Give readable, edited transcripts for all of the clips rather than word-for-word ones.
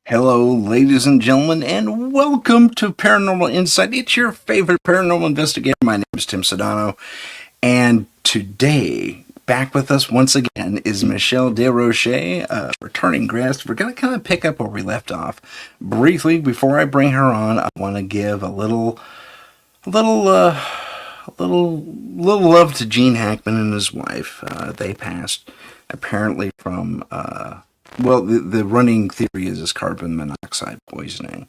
Hello, ladies and gentlemen, and welcome to Paranormal Insight. It's your favorite paranormal investigator. My name is Tim Sudano, and today, back with us once again is Michelle Desrochers, returning guest. We're going to kind of pick up where we left off. Briefly, before I bring her on, I want to give a little love to Gene Hackman and his wife. They passed apparently from the running theory is carbon monoxide poisoning.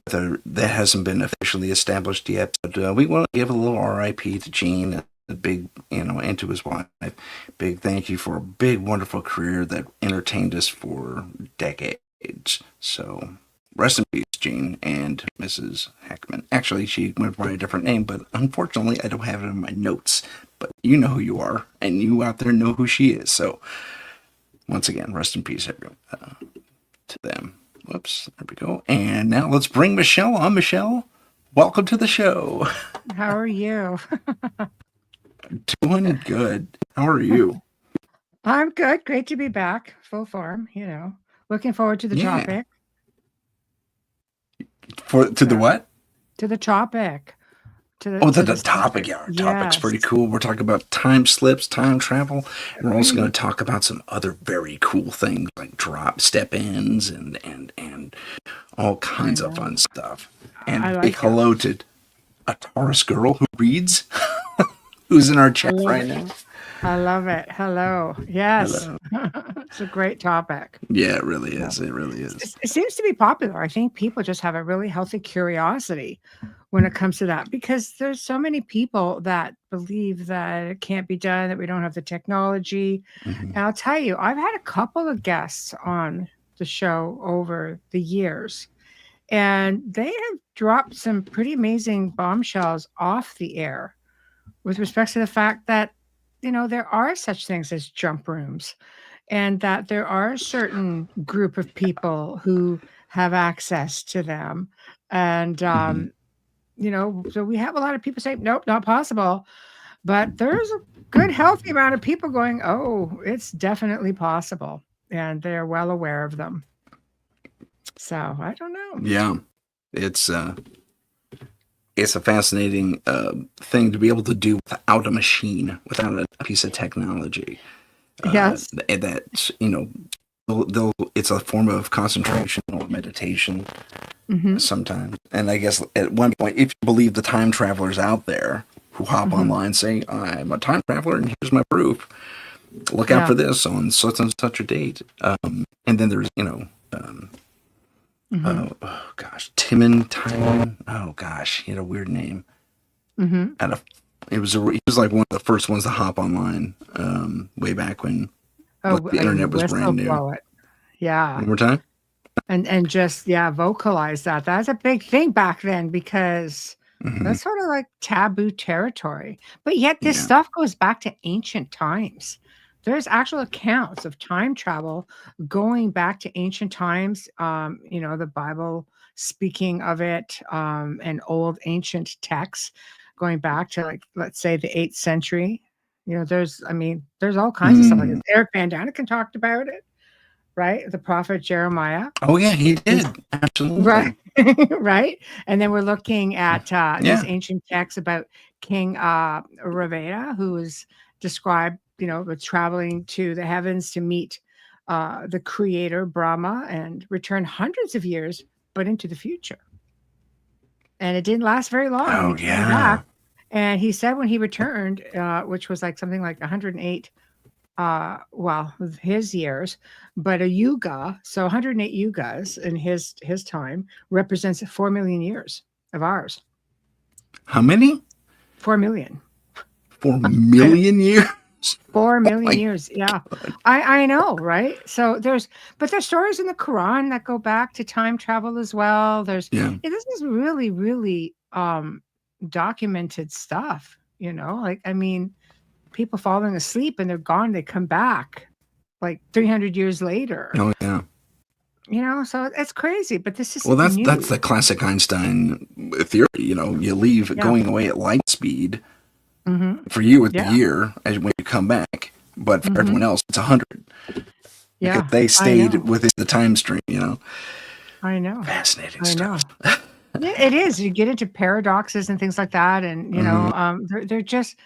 Whether that hasn't been officially established yet, but we want to give a little R.I.P. to Gene, a big, and to his wife. Big thank you for a big, wonderful career that entertained us for decades. So, rest in peace, Gene and Mrs. Hackman. Actually, she went by a different name, but unfortunately, I don't have it in my notes. But you know who you are, and you out there know who she is. So, once again, rest in peace, everyone, to them. Whoops, there we go. And now let's bring Michelle on. Michelle, welcome to the show. How are you? Doing good. How are you? I'm good. Great to be back, full form. Looking forward to the topic. To the what? To the topic. The topic. Yeah, our topic's pretty cool. We're talking about time slips, time travel, and we're also going to talk about some other very cool things like drop step-ins and all kinds of fun stuff. And big hello to a Taurus girl who reads, who's in our chat right now. I love it. Hello. Yes. Hello. It's a great topic. Yeah, it really is. It really is. It seems to be popular. I think people just have a really healthy curiosity when it comes to that, because there's so many people that believe that it can't be done, that we don't have the technology. Mm-hmm. And I'll tell you, I've had a couple of guests on the show over the years, and they have dropped some pretty amazing bombshells off the air with respect to the fact that, there are such things as jump rooms, and that there are a certain group of people who have access to them. And, so we have a lot of people say, nope, not possible. But there's a good, healthy amount of people going, oh, it's definitely possible. And they're well aware of them. So I don't know. Yeah, it's a fascinating thing to be able to do without a machine, without a piece of technology. Yes. That, it's a form of concentration or meditation sometimes. And I guess at one point, if you believe the time travelers out there who hop online saying, I'm a time traveler and here's my proof, look out for this on such and such a date. And then there's, Timon Timon. Oh gosh, he had a weird name. He was like one of the first ones to hop online way back when the internet was brand new. Yeah. One more time. And just vocalize that. That's a big thing back then, because that's sort of like taboo territory. But yet this stuff goes back to ancient times. There's actual accounts of time travel going back to ancient times. The Bible speaking of it, and old ancient texts going back to, like, let's say the 8th century. There's all kinds of stuff like this. Eric Van Daniken talked about it, right? The prophet Jeremiah. Oh yeah, he did. Absolutely. Right. Right. And then we're looking at these ancient texts about King Ravana, who was described, with traveling to the heavens to meet the creator Brahma and return hundreds of years, but into the future. And it didn't last very long. Oh, yeah. And he said when he returned, which was like something like 108, his years, but a yuga, so 108 yugas in his time represents 4 million years of ours. How many? 4 million. 4 million years? 4 million years. Yeah. I know, right? So there's stories in the Quran that go back to time travel as well. This is really, really documented stuff, people falling asleep and they're gone, they come back like 300 years later. Oh yeah. So it's crazy, but this is that's the classic Einstein theory. You leave going away at light speed. For you, it's a year when you come back, but for everyone else, it's 100. because Yeah, they I stayed know. within the time stream. I know. Fascinating I know. stuff. Yeah, it is. You get into paradoxes and things like that, and Mhm. they're just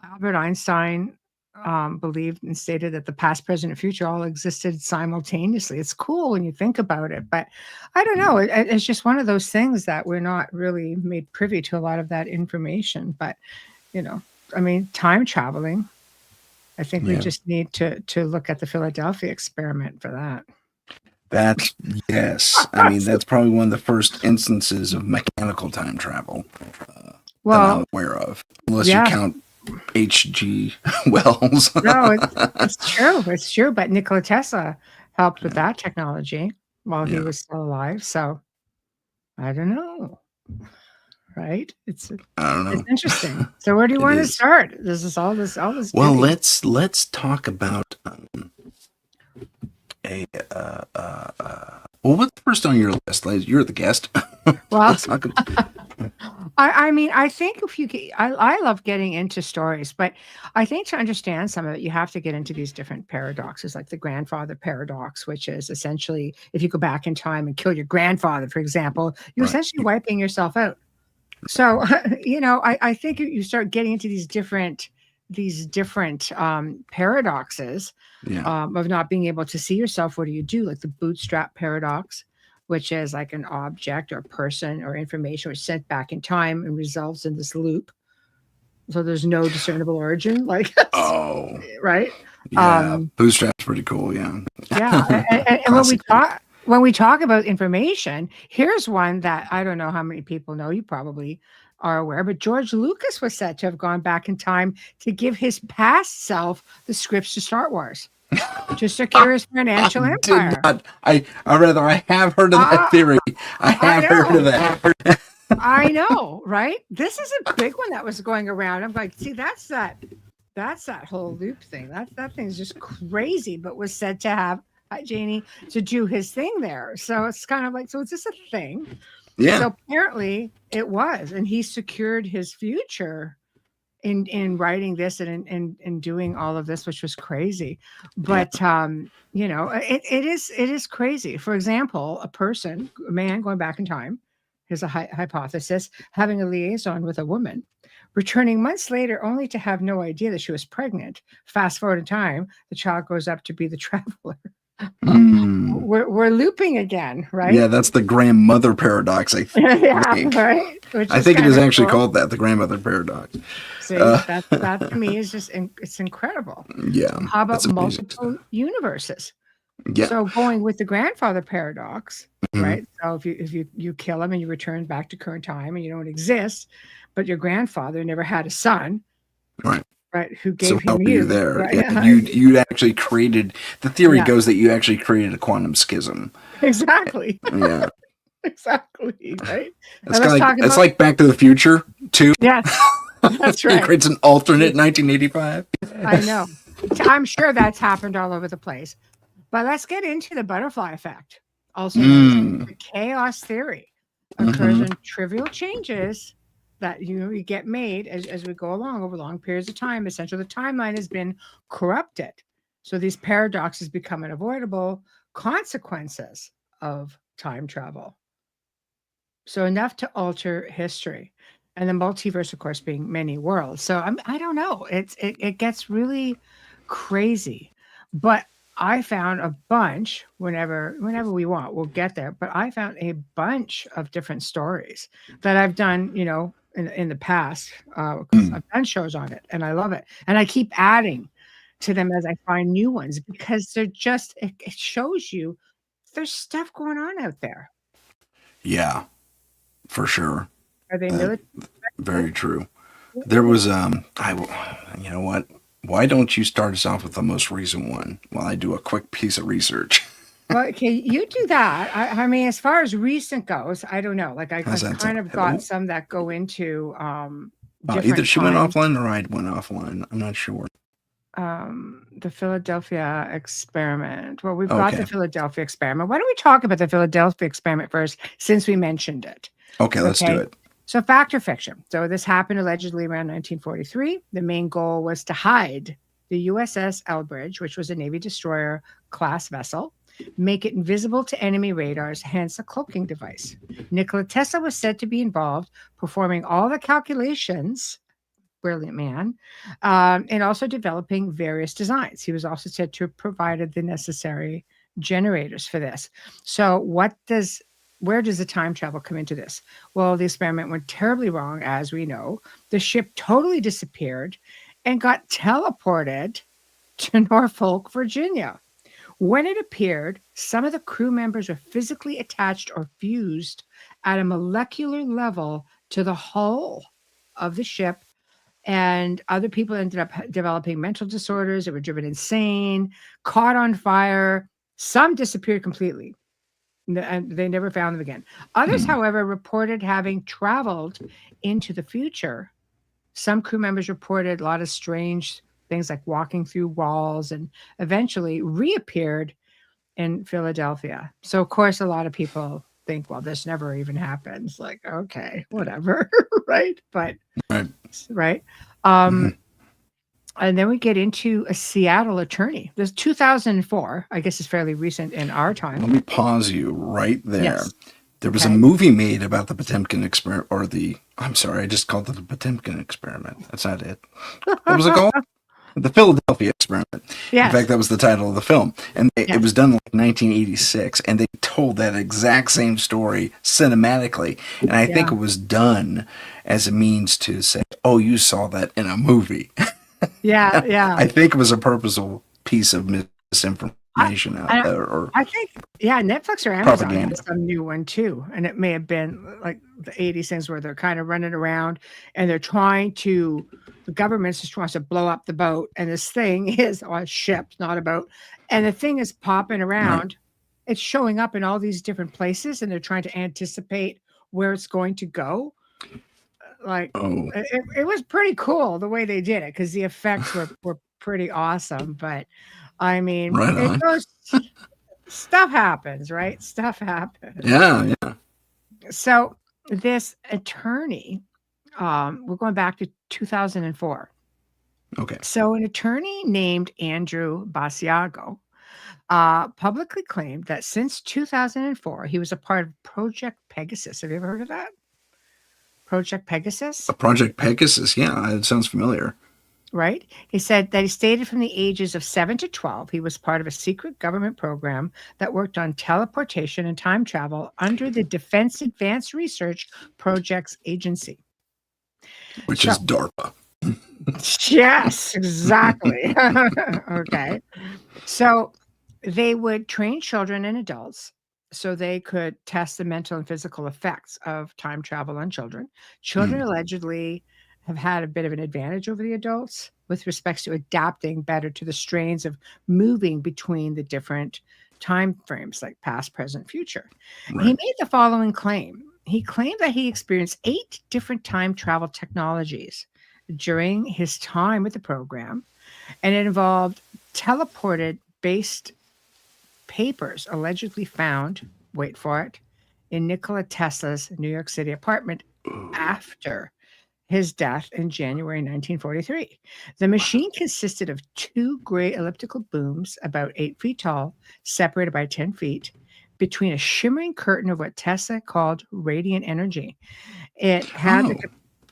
Albert Einstein believed and stated that the past, present, and future all existed simultaneously. It's cool when you think about it, but I don't know. It's just one of those things that we're not really made privy to a lot of that information. But you know, I mean, time traveling. I think we Yeah, just need to look at the Philadelphia experiment for that. that's yes. I mean, that's probably one of the first instances of mechanical time travel that I'm Well, aware of, unless you yeah, count H.G. Wells. no, it's true. It's true. But Nikola Tesla helped with that technology while he Yeah, was still alive. So I don't know, right? I don't It's know. interesting. So where do you It want to is. start? This is all this Well, goodies. let's talk about a well, what's first on your list? You're the guest. Well, Let's talk. I mean, I think if you get, I love getting into stories, but I think to understand some of it, you have to get into these different paradoxes, like the grandfather paradox, which is essentially if you go back in time and kill your grandfather, for example, you're Right. essentially wiping yourself out. So, I think you start getting into these different paradoxes Yeah. of not being able to see yourself. What do you do? Like the bootstrap paradox, which is like an object or person or information was sent back in time and results in this loop. So there's no discernible origin, like Oh, right? yeah. Um, Bootstrap's pretty cool. Yeah. yeah, and when we Classic. talk about information, here's one that I don't know how many people know. You probably are aware, but George Lucas was said to have gone back in time to give his past self the scripts to Star Wars to secure his I financial did empire. not. I have heard of that Uh, theory. I I have heard of know. that. I know, right? This is a big one that was going around. I'm like, see, that's that whole loop thing. That thing's just crazy, but was said to have hi, Janie, to do his thing there. So it's kind of like, so is this a thing? Yeah. So apparently it was, and he secured his future in writing this and in doing all of this, which was crazy. Yeah. But it is crazy. For example, a man going back in time, here's a hypothesis, having a liaison with a woman, returning months later only to have no idea that she was pregnant. Fast forward in time, the child grows up to be the traveler. Mm. We're looping again, right? Yeah, that's the grandmother paradox, I Yeah, think. right. Which I is think it kind is of actually cool. called that, the grandmother paradox. See, Uh, that to me is just it's incredible. yeah, How about that's amazing stuff. multiple universes? Yeah. So going with the grandfather paradox, Mhm. right? So if you kill him and you return back to current time and you don't exist, but your grandfather never had a son, Right. right? Who So gave how him are you you, there? right? Yeah, Yeah, you actually created. The theory yeah, goes that you actually created a quantum schism. exactly, Yeah, exactly, right. it's And kind let's of like talk it's about like Back to the Future too. yes, that's It right. creates an alternate 1985. I know. I'm sure that's happened all over the place. But let's get into the butterfly effect, also known as Mm. the chaos theory. Occurs Hmm. when trivial changes that you get made as we go along over long periods of time. Essentially, the timeline has been corrupted. So these paradoxes become unavoidable consequences of time travel. So enough to alter history. And the multiverse, of course, being many worlds. So I don't know. It gets really crazy. But I found a bunch whenever we want, we'll get there. But I found a bunch of different stories that I've done, in the past, because Mm. I've done shows on it and I love it. And I keep adding to them as I find new ones because it shows you there's stuff going on out there. Yeah, for sure. Are they Uh, military? very true. There was you know what? Why don't you start us off with the most recent one while I do a quick piece of research? Well, okay, you do that. I mean, as far as recent goes, I don't know. Like How's I've that sound? kind of got Hello? some that go into Either different she went times. offline or I went offline. I'm not sure. The Philadelphia experiment. Well, we've got the Okay. Philadelphia experiment. Why don't we talk about the Philadelphia experiment first, since we mentioned it? Okay, let's do Okay. it. So, fact or fiction? So, this happened allegedly around 1943. The main goal was to hide the USS Elbridge, which was a Navy destroyer class vessel, make it invisible to enemy radars, hence a cloaking device. Nikola Tesla was said to be involved, performing all the calculations, brilliant man, and also developing various designs. He was also said to have provided the necessary generators for this. So, where does the time travel come into this? Well, the experiment went terribly wrong, as we know. The ship totally disappeared and got teleported to Norfolk, Virginia. When it appeared, some of the crew members were physically attached or fused at a molecular level to the hull of the ship, and other people ended up developing mental disorders. They were driven insane, caught on fire. Some disappeared completely, and they never found them again. Others, however, reported having traveled into the future. Some crew members reported a lot of strange things like walking through walls, and eventually reappeared in Philadelphia. So, of course, a lot of people think, well, this never even happens. Like, okay, whatever, right? But, Right. right. Mhm. And then we get into a Seattle attorney. This 2004, I guess, is fairly recent in our Let time. me pause you right there. Yes. There was a Okay. movie made about the Potemkin experiment, I'm sorry, I just called it the Potemkin experiment. That's not it. What was it called? The Philadelphia experiment. In Yes. fact, that was the title of the film. And it Yes. was done in like 1986, and they told that exact same story cinematically. And I think Yeah. it was done as a means to say, oh, you saw that in a movie. Yeah. Yeah. I think it was a purposeful piece of I, misinformation out I, there, or I think, yeah, Netflix or Amazon propaganda. has some new one too. And it may have been like the 80s things where they're kind of running around and they're the government just wants to blow up the boat. And this thing is a ship, not a boat. And the thing is popping Right. around. It's showing up in all these different places and they're trying to anticipate where it's going to go. Like, Oh, it was pretty cool the way they did it because the effects were pretty awesome. But I mean, right it on. goes stuff happens, right? Stuff happens. Yeah, yeah. So this attorney, we're going back to 2004. Okay. So an attorney named Andrew Basiago publicly claimed that since 2004, he was a part of Project Pegasus. Have you ever heard of that? Project Pegasus? Project Pegasus. Yeah, it sounds familiar. Right? He said that he stated from the ages of 7 to 12, he was part of a secret government program that worked on teleportation and time travel under the Defense Advanced Research Projects Agency. Which So, is DARPA. yes, exactly. Okay. So they would train children and adults so they could test the mental and physical effects of time travel on children. Children Mm, allegedly have had a bit of an advantage over the adults with respects to adapting better to the strains of moving between the different time frames, like past, present, future. He right. made the following claim. He claimed that he experienced 8 different time travel technologies during his time with the program, and it involved teleported based papers allegedly found, wait for it, in Nikola Tesla's New York City apartment after his death in January 1943. The machine consisted of 2 gray elliptical booms about 8 feet tall, separated by 10 feet, between a shimmering curtain of what Tesla called radiant energy. It had Oh,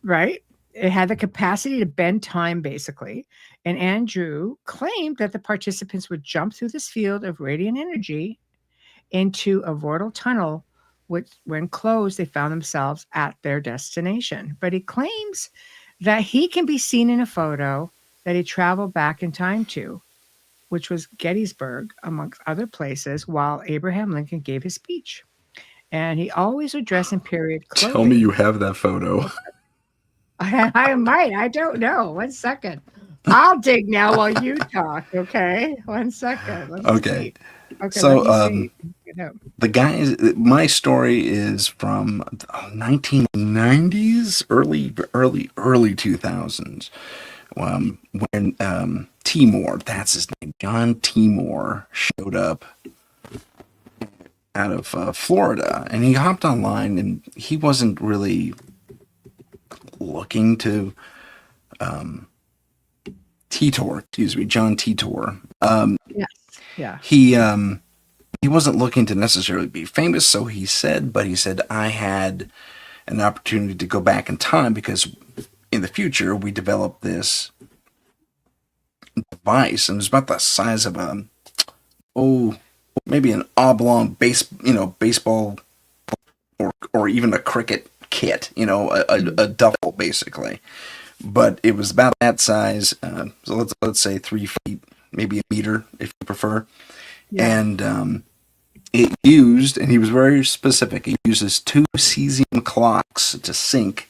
right? It had the capacity to bend time, basically. And Andrew claimed that the participants would jump through this field of radiant energy into a vortal tunnel, which, when closed, they found themselves at their destination. But he claims that he can be seen in a photo that he traveled back in time to, which was Gettysburg, amongst other places, while Abraham Lincoln gave his speech. And he always would dress in period tell me clothing. you have that photo. I might. I don't know. 1 second. I'll dig now while you talk. Okay. 1 second. Let's Okay. see. Okay. Let So, me see. You know, the guys, my story is from 1990s, early 2000s. When Timor, that's his name, John Timor, showed up out of Florida, and he hopped online, and he wasn't really looking to Titor, excuse me, John Titor. Yes. Yeah. He wasn't looking to necessarily be famous, so he said, but he said, I had an opportunity to go back in time because in the future we developed this device, and it was about the size of maybe an oblong baseball or even a cricket kit, a duffel basically. But it was about that size. So let's say 3 feet, maybe a meter if you prefer. Yeah. And it used, and he was very specific. It uses 2 cesium clocks to sync,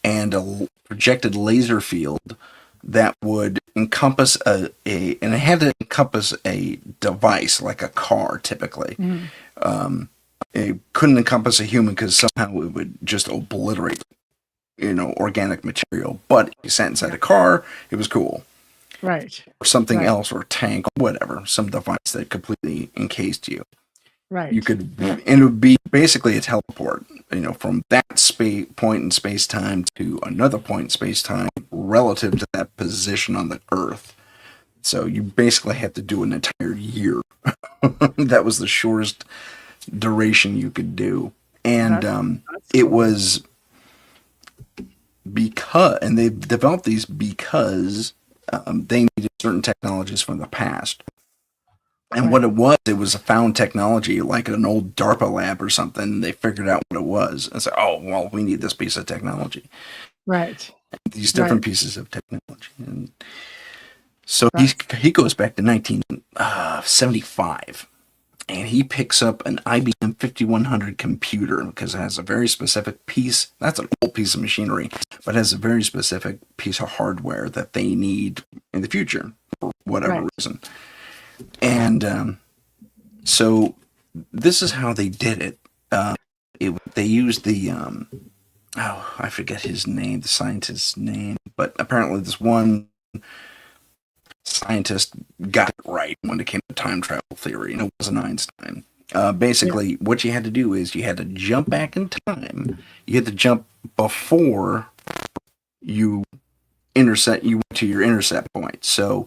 and a projected laser field that would encompass and it had to encompass a device like a car typically. It couldn't encompass a human because somehow it would just obliterate organic material. But if you sat inside a car, it was cool. Right. Or something Right. else, or a tank, or whatever, some device that completely encased you. Right. You could, and it would be basically a teleport, from that point in space time to another point in space time relative to that position on the Earth. So you basically had to do an entire year. That was the shortest duration you could do. And That's it cool. was and they developed these because they needed certain technologies from the past. And Right. what it was a found technology, like an old DARPA lab or something. They figured out what it was and said, oh, well, we need this piece of technology. Right. These different Right. pieces of technology. And so That's he goes back to 1975, and he picks up an IBM 5100 computer because it has a very specific piece. That's an old piece of machinery, but it has a very specific piece of hardware that they need in the future for whatever right. reason. And so this is how they did it. They used the I forget his name, the scientist's name, but apparently this one scientist got it right when it came to time travel theory, and it wasn't Einstein. Basically, what you had to do is you had to jump back in time. You had to jump before you went to your intercept point. So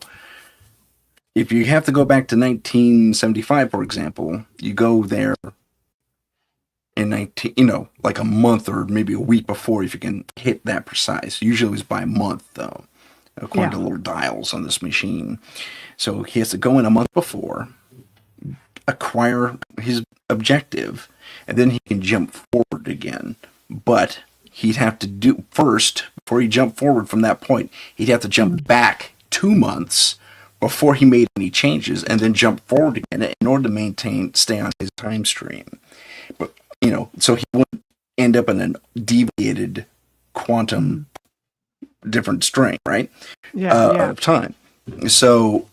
if you have to go back to 1975, for example, you go there in like a month or maybe a week before, if you can hit that precise. Usually it was by a month, though, according to little dials on this machine. So he has to go in a month before, acquire his objective, and then he can jump forward again. But he'd have to do first, before he jumped forward from that point, he'd have to jump back 2 months before he made any changes, and then jump forward again in order to stay on his time stream. But so he wouldn't end up in a deviated quantum different string, right? Of time. So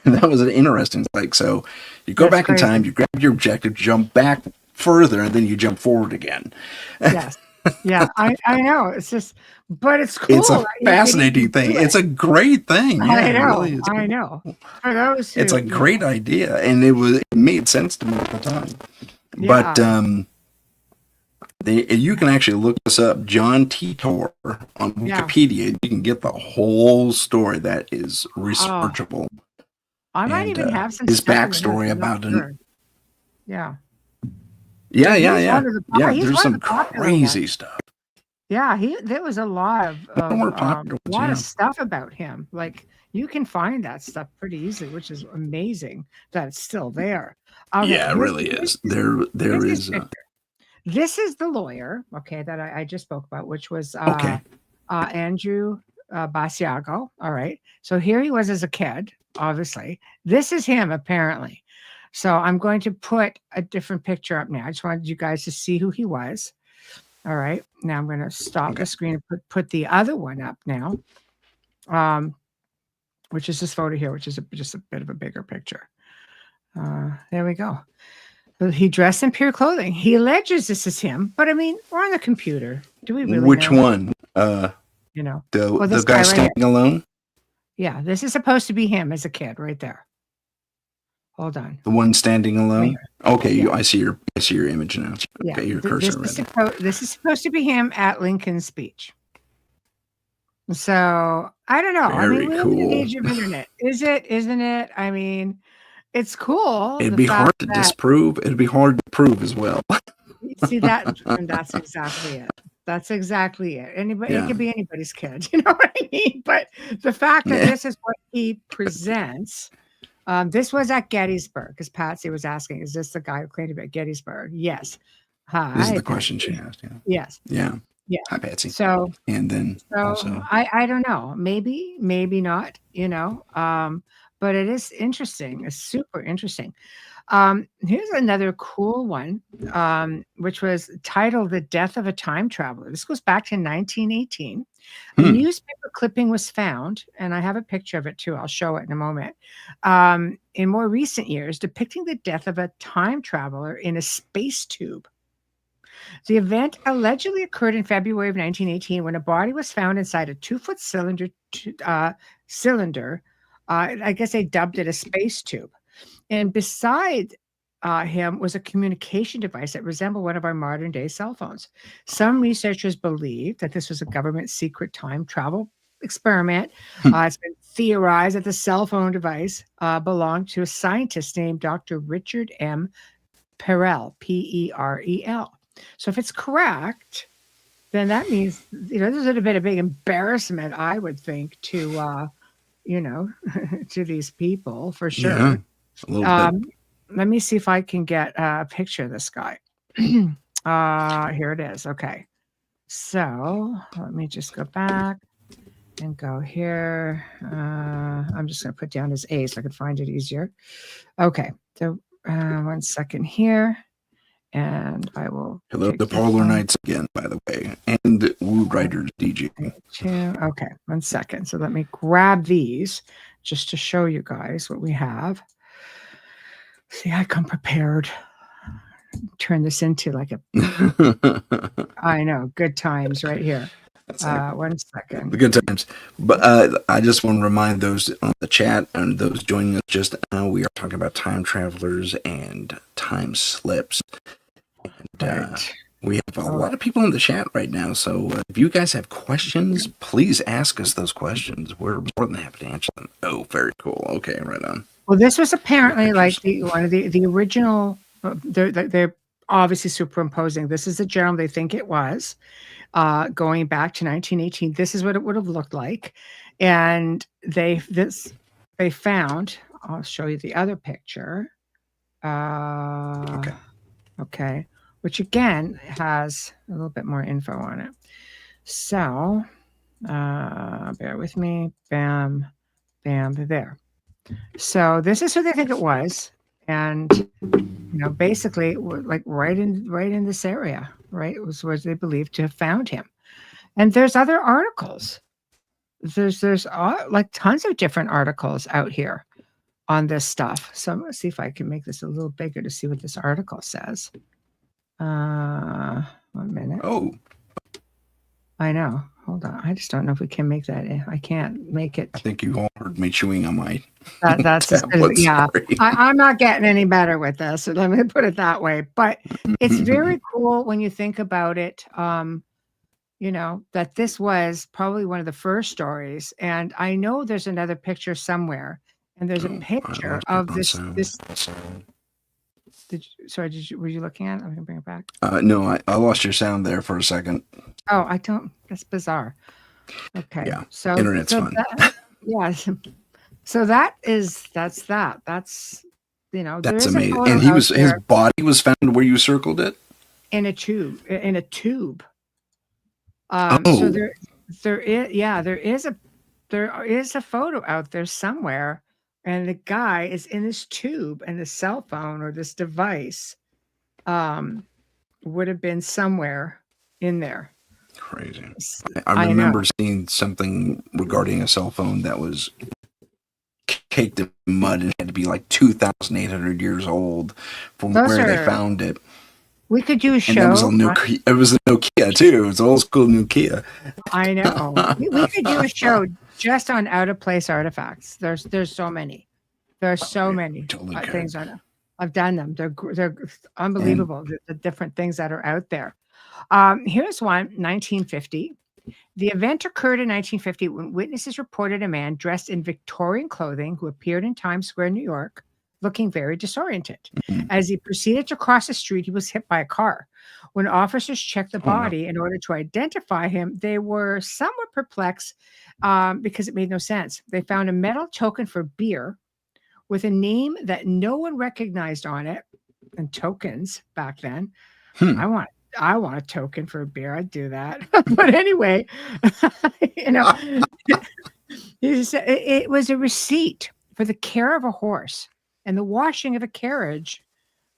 that was an interesting thing. So you go back in time, you grab your objective, jump back further, and then you jump forward again. Yes. Yeah, I know. It's just, but it's cool. It's a fascinating thing. It's a great thing. Yeah, I know. it really is. I know. For those who, It's a great idea, and it made sense to me at the time. Yeah. But you can actually look this up, John Titor, on Wikipedia. You can get the whole story. That is researchable. I might even have some his stuff backstory about it. Yeah. Yeah. There's some crazy stuff. Yeah, there was a lot of stuff about him. Like, you can find that stuff pretty easily, which is amazing that it's still there. Okay, yeah, it really is. There is. This is the lawyer, that I just spoke about, which was Andrew Basiago. All right. So here he was as a kid, obviously. This is him, apparently. So I'm going to put a different picture up now. I just wanted you guys to see who he was. All right. Now I'm going to stop the screen and put the other one up now, which is this photo here, which is just a bit of a bigger picture. There we go. He dressed in pure clothing. He alleges this is him, but I mean, we're on the computer. Do we really Which know? one? The guy standing alone? Yeah, this is supposed to be him as a kid right there. Hold on. The one standing alone? Right. Okay, I see your image now. Okay, your cursor. This is supposed to be him at Lincoln's speech. So I don't know. I mean, Very we live in the cool. age of internet. Is it? Isn't it? I mean, it's cool. It'd The be fact hard to that disprove. It'd be hard to prove as well. you see that, and that's exactly it. That's exactly it. Anybody, it Yeah. could be anybody's kid. You know what I mean? But the fact that Yeah. this is what he presents. This was at Gettysburg, because Patsy was asking, "Is this the guy who claimed at Gettysburg?" Yes. This is Hi, the question she Patsy. asked. Yeah. Yes. Yeah. Yeah. Hi, Patsy. So And then So also, I don't know. Maybe not, you know. But it is interesting. It's super interesting. Here's another cool one, which was titled "The Death of a Time Traveler." This goes back to 1918. A hmm, newspaper clipping was found, and I have a picture of it too. I'll show it in a moment. In more recent years, depicting the death of a time traveler in a space tube. The event allegedly occurred in February of 1918 when a body was found inside a 2-foot cylinder. I guess they dubbed it a space tube. And beside him was a communication device that resembled one of our modern day cell phones. Some researchers believe that this was a government secret time travel experiment. hmm. It's been theorized that the cell phone device belonged to a scientist named Dr. Richard M. Perel, Perel. So if it's correct, then that means, this would have been a big embarrassment, I would think, to, to these people for Yeah, sure. a little bit. Let me see if I can get a picture of this guy. Here it is. Okay. So let me just go back and go here. I'm just going to put down his A so I can find it easier. Okay. So 1 second here. And I will Hello, take the this Parlor one. Nights again, by the way, and Wood Riders DJ. Okay, 1 second. So let me grab these just to show you guys what we have. See, I come prepared. Turn this into like I know, good times right here. That's like 1 second. the good times. But I just want to remind those on the chat and those joining us just now, we are talking about time travelers and time slips. And Right. we have a lot of people in the chat right now. So if you guys have questions, please ask us those questions. We're more than happy to answer them. Oh, very cool. Okay, right on. Well, this was apparently Pictures. like one of the original. They're obviously superimposing. This is the journal they think it was, going back to 1918. This is what it would have looked like, and they found. I'll show you the other picture. Okay. Okay, which again has a little bit more info on it. So, bear with me. Bam, bam, there. So this is who they think it was, and basically, like right in this area, right? It was where they believed to have found him. And there's other articles. There's like tons of different articles out here on this stuff. So I'm gonna see if I can make this a little bigger to see what this article says. 1 minute. Oh, I know. Hold on. I just don't know if we can make that. I can't make it. I think you all heard me chewing on my That's tablet. yeah. Sorry. I'm not getting any better with this. So let me put it that way. But it's very cool when you think about it. That this was probably one of the first stories. And I know there's another picture somewhere, and there's a picture of this. Were you looking at it? I'm gonna bring it back. No, I lost your sound there for a second. Oh, I don't. That's bizarre. Okay. Yeah. So Internet's fun. Yeah. So that's that. That's there That's is a amazing. photo And he out was his there body was found where you circled it. in a tube. Oh, So there is a photo out there somewhere, and the guy is in this tube, and the cell phone or this device would have been somewhere in there. crazy. I know. remember seeing something regarding a cell phone that was caked in mud and had to be like 2,800 years old from where they found it. We could do a show. And it was a Nokia. It was a Nokia too. It was old school Nokia. I know. we could do a show just on out of place artifacts. There's so many. There's so many things on it. I've done them. They're unbelievable. The different things that are out there. Here's one, 1950. The event occurred in 1950 when witnesses reported a man dressed in Victorian clothing who appeared in Times Square, New York, looking very disoriented. Mhm. As he proceeded to cross the street, he was hit by a car. When officers checked the Oh no. body in order to identify him, they were somewhat perplexed because it made no sense. They found a metal token for beer with a name that no one recognized on it, and tokens back then. Hmm. I want I want a token for a beer. I'd do that. But anyway, you know, it was a receipt for the care of a horse and the washing of a carriage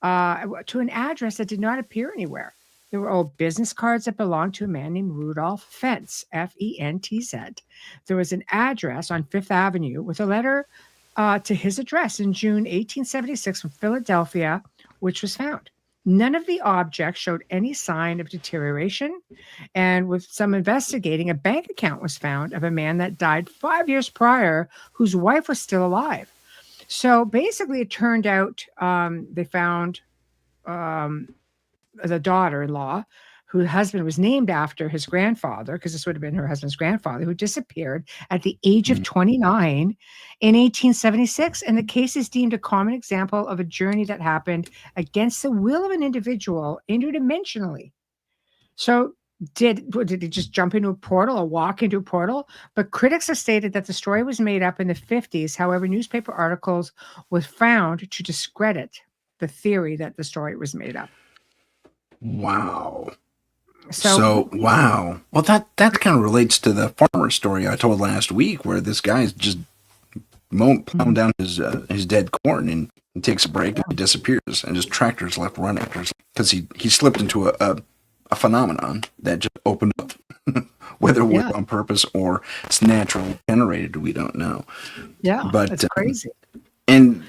to an address that did not appear anywhere. There were old business cards that belonged to a man named Rudolph Fentz, Fentz. There was an address on Fifth Avenue with a letter to his address in June 1876 from Philadelphia, which was found. None of the objects showed any sign of deterioration. And with some investigating, a bank account was found of a man that died 5 years prior, whose wife was still alive. So basically, it turned out they found um, the daughter-in-law, whose husband was named after his grandfather, because this would have been her husband's grandfather, who disappeared at the age of 29 in 1876. And the case is deemed a common example of a journey that happened against the will of an individual interdimensionally. So did he just jump into a portal or walk into a portal? But critics have stated that the story was made up in the 50s. However, newspaper articles was found to discredit the theory that the story was made up. Wow. So Wow. Well, that kind of relates to the farmer story I told last week, where this guy's just plowing down his dead corn, and he takes a break and he disappears, and his tractor's left running because he slipped into a phenomenon that just opened up. Whether it was on purpose or it's naturally generated, we don't know. Yeah, But that's crazy. and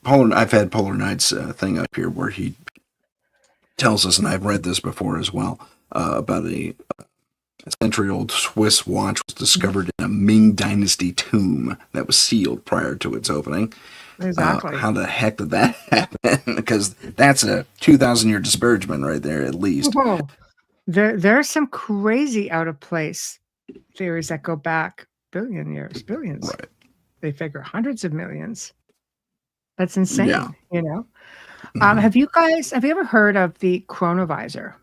I've had Polar Night's thing up here where he tells us, and I've read this before as well, about a century-old Swiss watch was discovered in a Ming Dynasty tomb that was sealed prior to its opening. Exactly. How the heck did that happen? Because that's a 2,000-year disparagement right there, at least. Whoa. There are some crazy out of place theories that go back billions. Right. They figure hundreds of millions. That's insane. Yeah. Have you ever heard of the chronovisor?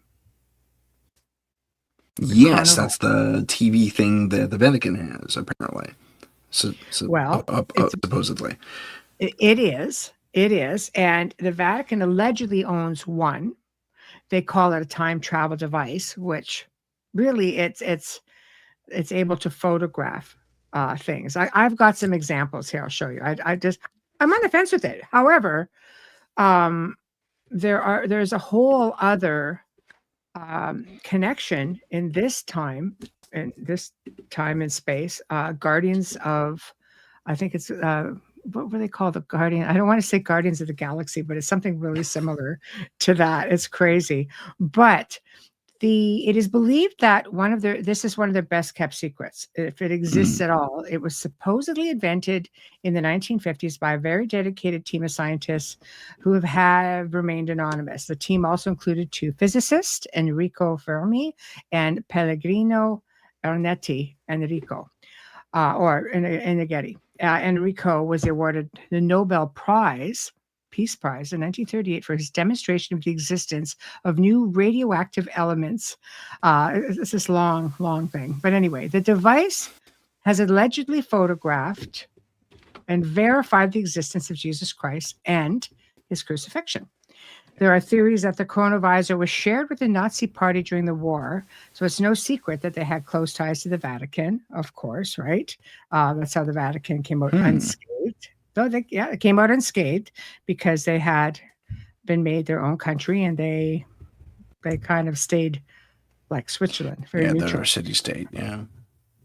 Yes, that's the TV thing that the Vatican has, apparently. Well, supposedly. It is. And the Vatican allegedly owns one. They call it a time travel device, which really it's able to photograph things. I've got some examples here. I'll show you. I'm on the fence with it. However, there's a whole other connection in this time and space. Guardians of, I think it's what were they called? The Guardian. I don't want to say Guardians of the Galaxy, but it's something really similar to that. It's crazy, but it is believed that this is one of their best kept secrets, if it exists at all. It was supposedly invented in the 1950s by a very dedicated team of scientists who have remained anonymous. The team also included two physicists, Enrico Fermi and Pellegrino Ernetti Enrico, or Enrigetti. Enrico was awarded the Nobel Peace Prize in 1938 for his demonstration of the existence of new radioactive elements. It's this long thing. But anyway, the device has allegedly photographed and verified the existence of Jesus Christ and his crucifixion. There are theories that the chronovisor was shared with the Nazi Party during the war, so it's no secret that they had close ties to the Vatican, of course, right? That's how the Vatican came out unscathed. So they came out unscathed because they had been made their own country, and they kind of stayed like Switzerland, very neutral. They're a city-state, yeah.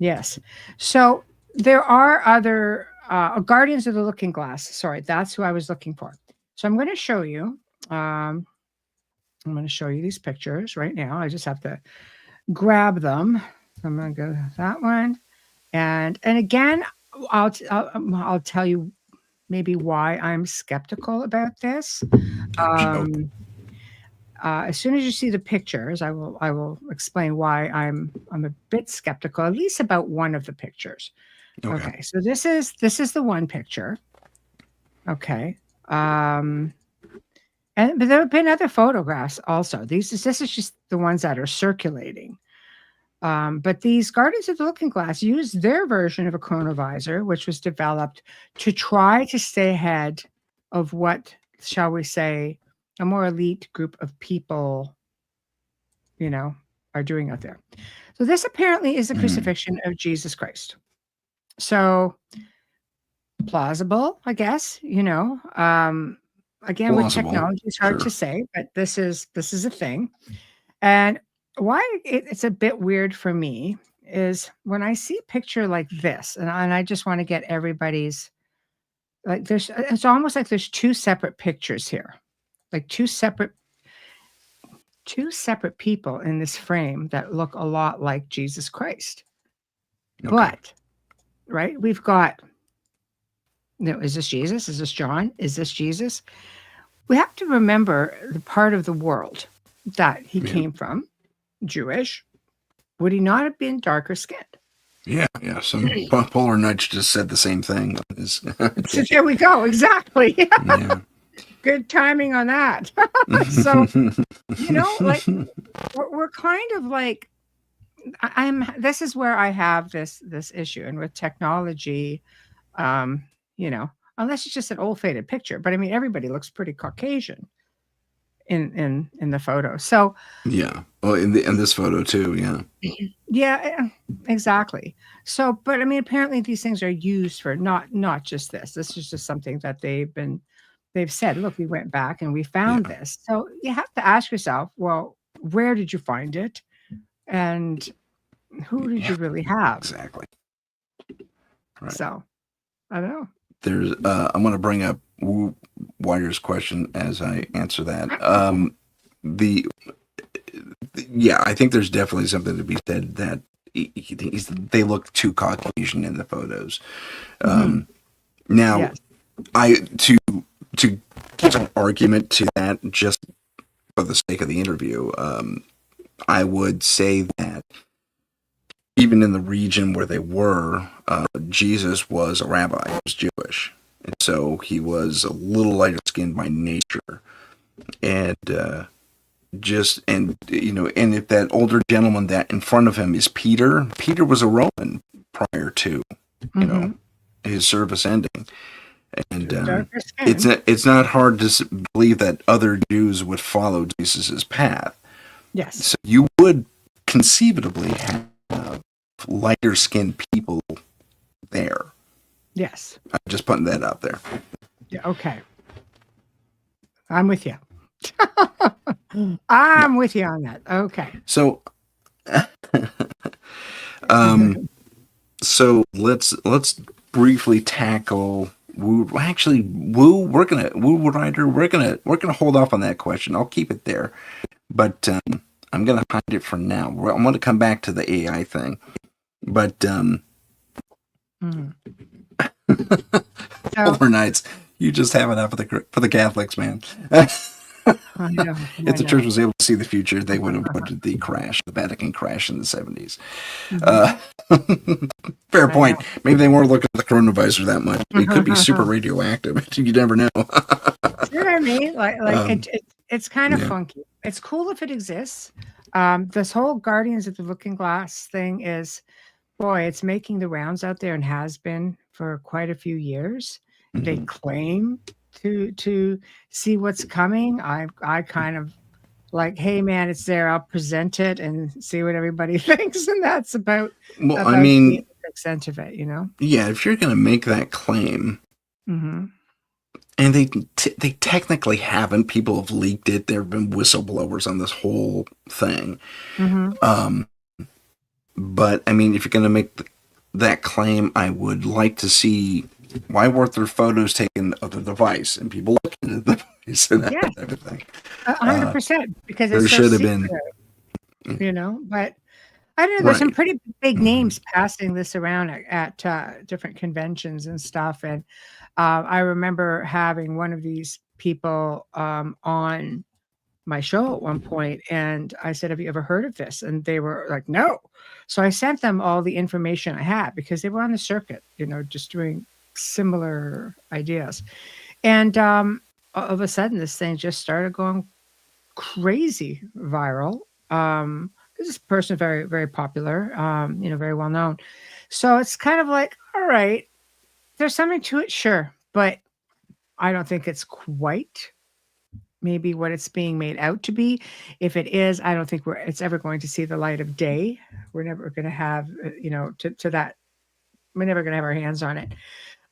Yes. So there are other Guardians of the Looking Glass. Sorry, that's who I was looking for. So I'm going to show you. I'm going to show you these pictures right now. I just have to grab them. I'm going to go to that one, and again, I'll tell you maybe why I'm skeptical about this. as soon as you see the pictures, I will explain why I'm a bit skeptical, at least about one of the pictures. Okay. Okay, so this is the one picture. Okay. But there have been other photographs also. This is just the ones that are circulating. But these Guardians of the Looking Glass used their version of a chronovisor, which was developed to try to stay ahead of what, shall we say, a more elite group of people, are doing out there. So this apparently is a crucifixion of Jesus Christ. So plausible, I guess. Again, with Plausible. technology, it's hard to Sure. say, but this is a thing. And why it's a bit weird for me is when I see a picture like this, and I just want to get everybody's, like, it's almost like there's two separate pictures here, like two separate people in this frame that look a lot like Jesus Christ. Okay. But right, we've got, is this Jesus? Is this John? Is this Jesus? We have to remember the part of the world that he Yeah. came from, Jewish. Would he not have been darker skinned? Yeah. Some polar nudge just said the same thing. So there we go. Exactly. Yeah. Good timing on that. So, like we're kind of like, this is where I have this issue. And with technology, unless it's just an old faded picture, but I mean, everybody looks pretty Caucasian in the photo. So Yeah. Oh, in this photo too. Yeah. yeah, exactly. So, but I mean, apparently these things are used for not just this. This is just something that they've said, look, we went back and we found Yeah. this. So you have to ask yourself, well, where did you find it? And who did Yeah. you really have? Exactly. Right. So I don't know. There's. I'm going to bring up Wire's question as I answer that. The Yeah, I think there's definitely something to be said that they look too Caucasian in the photos. Now, Yes. I to give an argument to that just for the sake of the interview, I would say that even in the region where they were, Jesus was a rabbi. He was Jewish, and so he was a little lighter skinned by nature, and and if that older gentleman that in front of him is Peter was a Roman prior to his service ending, and Darker skin. it's not hard to believe that other Jews would follow Jesus's path. Yes. So you would conceivably have lighter skinned people there. Yes. I'm just putting that out there. Yeah. Okay. I'm with you. I'm with you on that. Okay. So so let's briefly tackle Woo. Actually, Woo. Woo Rider. We're gonna hold off on that question. I'll keep it there, but I'm gonna hide it for now. I'm gonna come back to the AI thing, but Polar Nights. You just have it out for the Catholics, man. I know. If the church was able to see the future, they would have wanted the Vatican crash in the 70s. Fair point. Maybe they weren't looking at the coronavirus that much. It could be super radioactive. You never know. You know what I mean? It's kind of funky. It's cool if it exists. This whole Guardians of the Looking Glass thing is, boy, it's making the rounds out there and has been for quite a few years. They claim to see what's coming. I kind of like, hey man, it's there. I'll present it and see what everybody thinks, and that's about. Well, about I mean, the extent of it, Yeah, if you're going to make that claim, and they technically haven't. People have leaked it. There have been whistleblowers on this whole thing. But I mean, if you're going to make that claim, I would like to see why weren't there photos taken of the device and people looking at the device and that type of thing. 100%, because There it's so should have secret, been. But I don't know. There's some pretty big names passing this around at different conventions and stuff. And I remember having one of these people on my show at one point, and I said, "Have you ever heard of this?" And they were like, "No." So I sent them all the information I had because they were on the circuit, just doing similar ideas. And all of a sudden, this thing just started going crazy viral. This person is very, very popular, very well known. So it's kind of like, all right, there's something to it, sure, but I don't think it's quite maybe what it's being made out to be. If it is, I don't think it's ever going to see the light of day. We're never going to have, to that. We're never going to have our hands on it.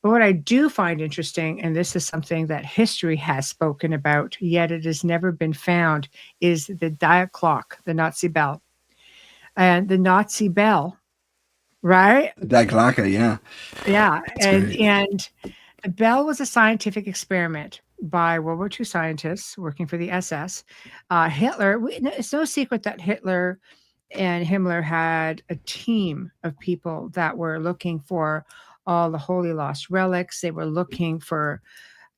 But what I do find interesting, and this is something that history has spoken about, yet it has never been found, is the dial clock, the Nazi bell. And the Nazi bell, right? Daglaka, yeah. Yeah. That's And great. and the bell was a scientific experiment by World War II scientists working for the SS. Hitler, it's no secret that Hitler and Himmler had a team of people that were looking for all the holy lost relics. They were looking for,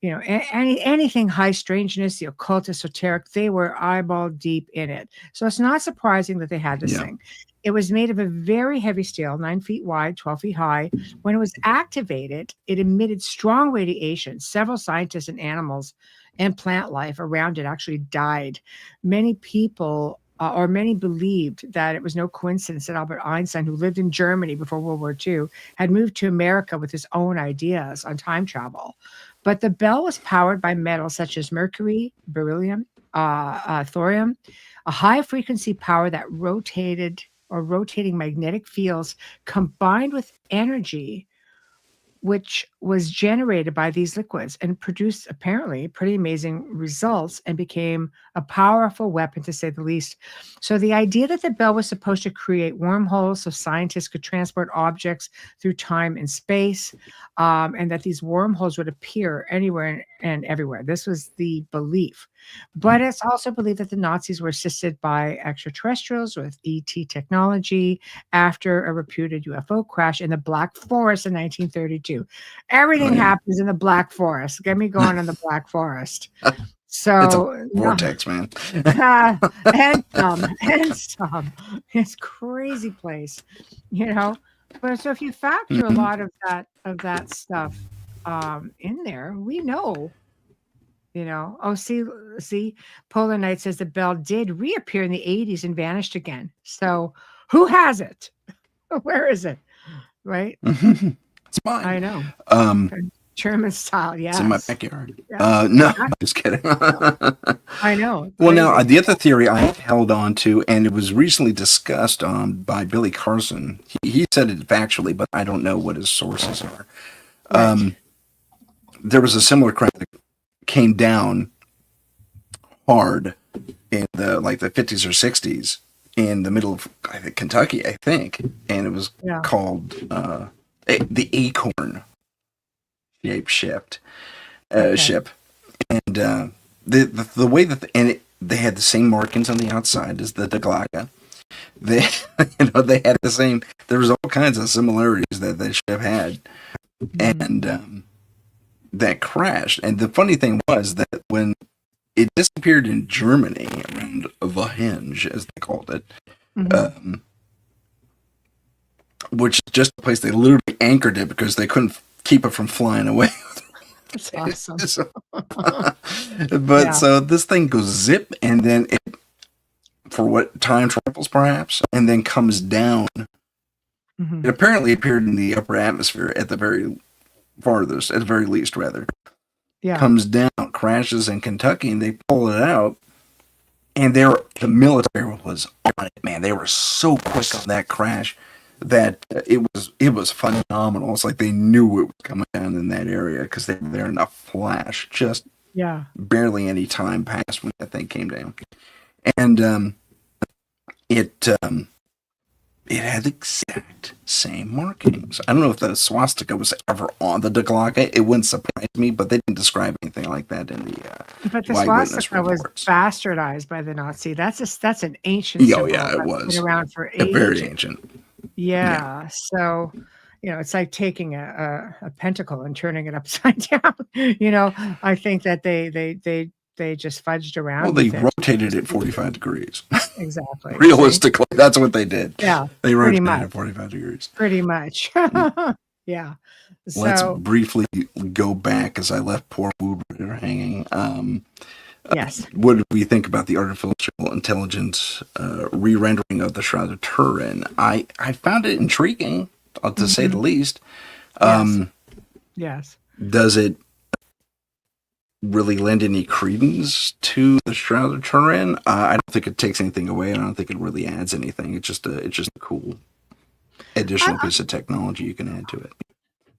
anything high strangeness, the occult, esoteric. They were eyeball deep in it. So it's not surprising that they had this Yeah. thing. It was made of a very heavy steel, 9 feet wide, 12 feet high. When it was activated, it emitted strong radiation. Several scientists and animals and plant life around it actually died. Many people or many believed that it was no coincidence that Albert Einstein, who lived in Germany before World War II, had moved to America with his own ideas on time travel. But the bell was powered by metals such as mercury, beryllium, thorium, a high frequency power that rotating magnetic fields combined with energy which was generated by these liquids and produced apparently pretty amazing results and became a powerful weapon to say the least. So the idea that the bell was supposed to create wormholes so scientists could transport objects through time and space, and that these wormholes would appear anywhere and everywhere. This was the belief. But it's also believed that the Nazis were assisted by extraterrestrials with ET technology after a reputed UFO crash in the Black Forest in 1932. Oh, Everything yeah. happens in the Black Forest. Get me going on the Black Forest. It's a So, no, vortex, man. and some, and some. It's crazy place, you know. But so if you factor a Mhm. lot of that stuff in there, we know. Oh, see, Polar Knight says the bell did reappear in the 80s and vanished again. So who has it? Where is it? Right? It's mine. I know. Um, German style, it's in my yes. backyard. Yeah, No, exactly. just kidding. I know. It's Well, now crazy. the other theory I held on to, and it was recently discussed by Billy Carson. He said it factually, but I don't know what his sources are. Right. There was a similar crash that came down hard in the 50s or 60s in the middle of I think Kentucky, I think, and it was Yeah. called the Acorn shaped Okay. ship, and the way that they had the same markings on the outside as the Daglaka. They they had the same. There was all kinds of similarities that the ship had, Mhm. and that crashed. And the funny thing was that when it disappeared in Germany around the Henge, as they called it, Mhm. um, which is just a place they literally anchored it because they couldn't keep it from flying away. That's awesome. So- but Yeah. so this thing goes zip, and then it, for what time travels perhaps, and then comes down. Mhm. It apparently appeared in the upper atmosphere at the very farthest, at the very least, rather. Yeah. Comes down, crashes in Kentucky, and they pull it out. And the military was on it, man. They were so quick on that crash that it was phenomenal. It's like they knew it was coming down in that area because they were there in a flash. Just Yeah. barely any time passed when that thing came down, and it it had the exact same markings. I don't know if the swastika was ever on the Daglaka. It wouldn't surprise me, but they didn't describe anything like that in the But the eyewitness swastika was reports. bastardized by the Nazi. That's an ancient Oh yeah, symbol it that's been was around for very ages. ancient. Yeah. Yeah. So, it's like taking a pentacle and turning it upside down. I think that they they just fudged around Well, they with it. rotated it 45 degrees. Exactly. Realistically, that's what they did. Yeah, They pretty rotated much. it 45 degrees. Pretty much. Yeah. Let's So, briefly go back as I left poor Woober hanging. yes. What did we think about the artificial intelligence re-rendering of the Shroud of Turin? I found it intriguing, to say the least. Yes. Yes. Does it really lend any credence to the Shroud of Turin? I don't think it takes anything away. I don't think it really adds anything. It's just a cool additional piece of technology you can add to it.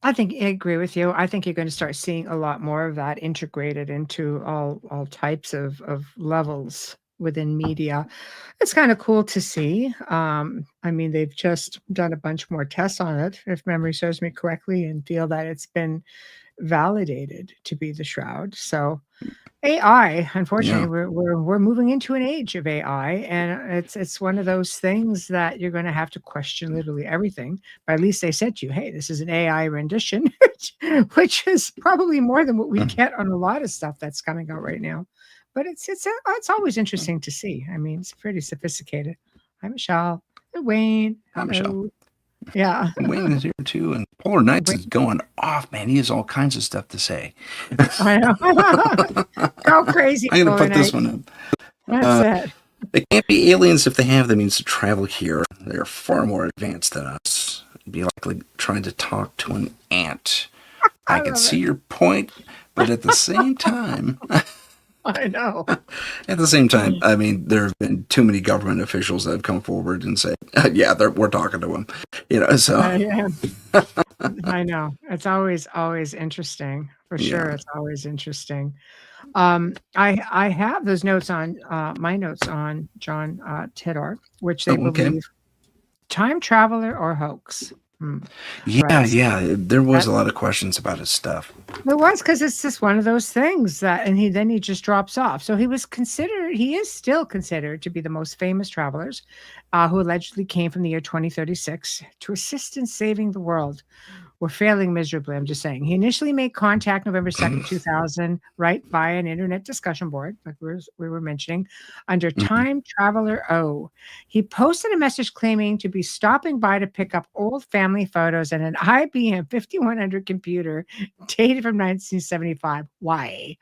I think I agree with you. I think you're going to start seeing a lot more of that integrated into all types of levels within media. It's kind of cool to see. I mean, they've just done a bunch more tests on it, if memory serves me correctly, and feel that it's been validated to be the shroud. So AI, unfortunately, Yeah. we're moving into an age of AI, and it's one of those things that you're going to have to question literally everything. But at least they said to you, "Hey, this is an AI rendition," which is probably more than what we get on a lot of stuff that's coming out right now. But it's always interesting to see. I mean, it's pretty sophisticated. Hi, Michelle. Hey, Wayne. Hi, Hello. Michelle. Yeah. Wayne is here too, and Polar Nights is going off, man. He has all kinds of stuff to say. I know. Go crazy. I'm gonna Polar put this Night. one up. That's it. They can't be aliens if they have the means to travel here. They're far more advanced than us. It'd be like trying to talk to an ant. I can love see it. your point, but at the same time, I know. I mean, there have been too many government officials that have come forward and said, "Yeah, we're talking to them," So Yeah. I know. It's always interesting for sure. yeah. It's always interesting. I have those notes on my notes on John Tiddor, which they Oh, okay. believe time traveler or hoax. Yeah, Right. yeah. There was That a lot of questions about his stuff. it was because it's just one of those things that, and then he just drops off. So he is still considered to be the most famous travelers, who allegedly came from the year 2036 to assist in saving the world. We're failing miserably, I'm just saying. He initially made contact November 2nd, 2000, right, via an internet discussion board, like we were mentioning, under Mhm. Time Traveler O. He posted a message claiming to be stopping by to pick up old family photos and an IBM 5100 computer dated from 1975. Why?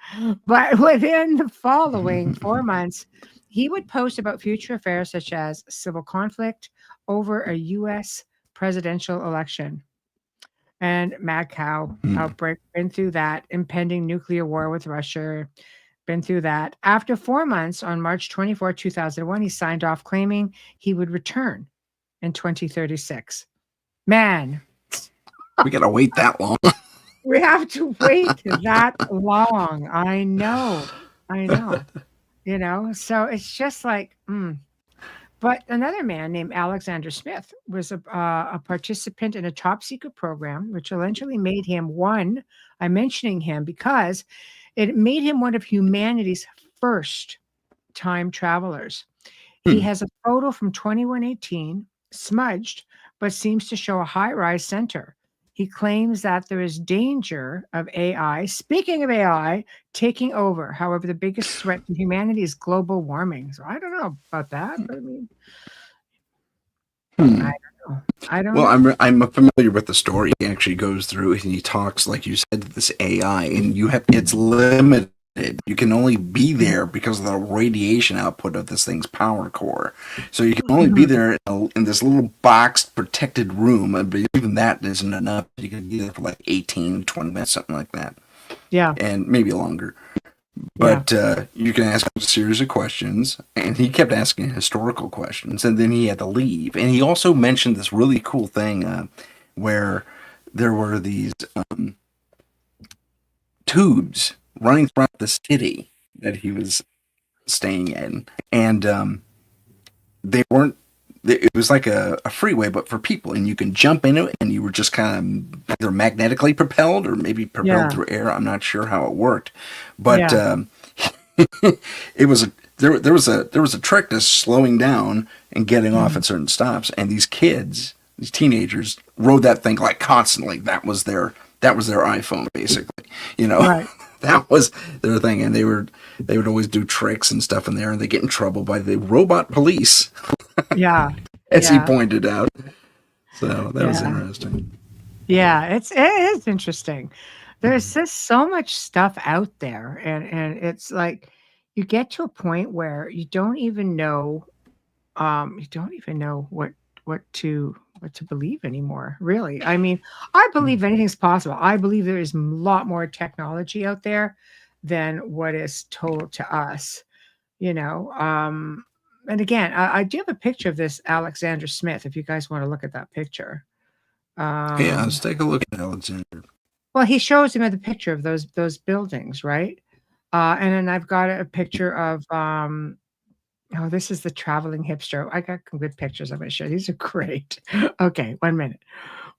But within the following 4 months, he would post about future affairs such as civil conflict over a U.S. presidential election and mad cow outbreak. Been through that. Impending nuclear war with Russia. Been through that. After 4 months, on March 24, 2001, he signed off claiming he would return in 2036. Man, We gotta wait that long. we have to wait that long. I know. I know. So it's just like, But another man named Alexander Smith was a participant in a top secret program, which eventually made him one. I'm mentioning him because it made him one of humanity's first time travelers. He has a photo from 2118, smudged, but seems to show a high rise center. He claims that there is danger of AI, speaking of AI, taking over. However, the biggest threat to humanity is global warming. So I don't know about that, but I mean, Hmm. I don't know. I don't Well, know. I'm familiar with the story. He actually goes through and he talks, like you said, to this AI, and it's limited. You can only be there because of the radiation output of this thing's power core. So you can only be Mhm. there in this little boxed, protected room, but even that isn't enough. You can be there for like 18, 20 minutes, something like that, Yeah, and maybe longer. yeah, But you can ask him a series of questions, and he kept asking historical questions, and then he had to leave. And he also mentioned this really cool thing where there were these tubes running throughout the city that he was staying in, and they weren't. It was like a freeway, but for people, and you can jump into it, and you were just kind of either magnetically propelled or maybe propelled yeah, through air. I'm not sure how it worked, but yeah. it was there was a trick to slowing down and getting off Mhm. at certain stops, and these kids, these teenagers, rode that thing like constantly. That was their iPhone, basically. Right. That was their thing, and they would always do tricks and stuff in there, and they get in trouble by the robot police, Yeah. as he Yeah. pointed out. So that was Yeah. interesting. Yeah. It is interesting. There's just so much stuff out there, and it's like you get to a point where you don't even know what to believe anymore, really. I mean, I believe anything's possible. I believe there is a lot more technology out there than what is told to us, you know. And again, I do have a picture of this Alexander Smith if you guys want to look at that picture. Yeah, let's Um, take a look at Alexander. well, he shows him in the picture of those buildings, right? And then I've got a picture of oh, this is the traveling hipster. I got some good pictures I'm gonna show. These are great. Okay, 1 minute.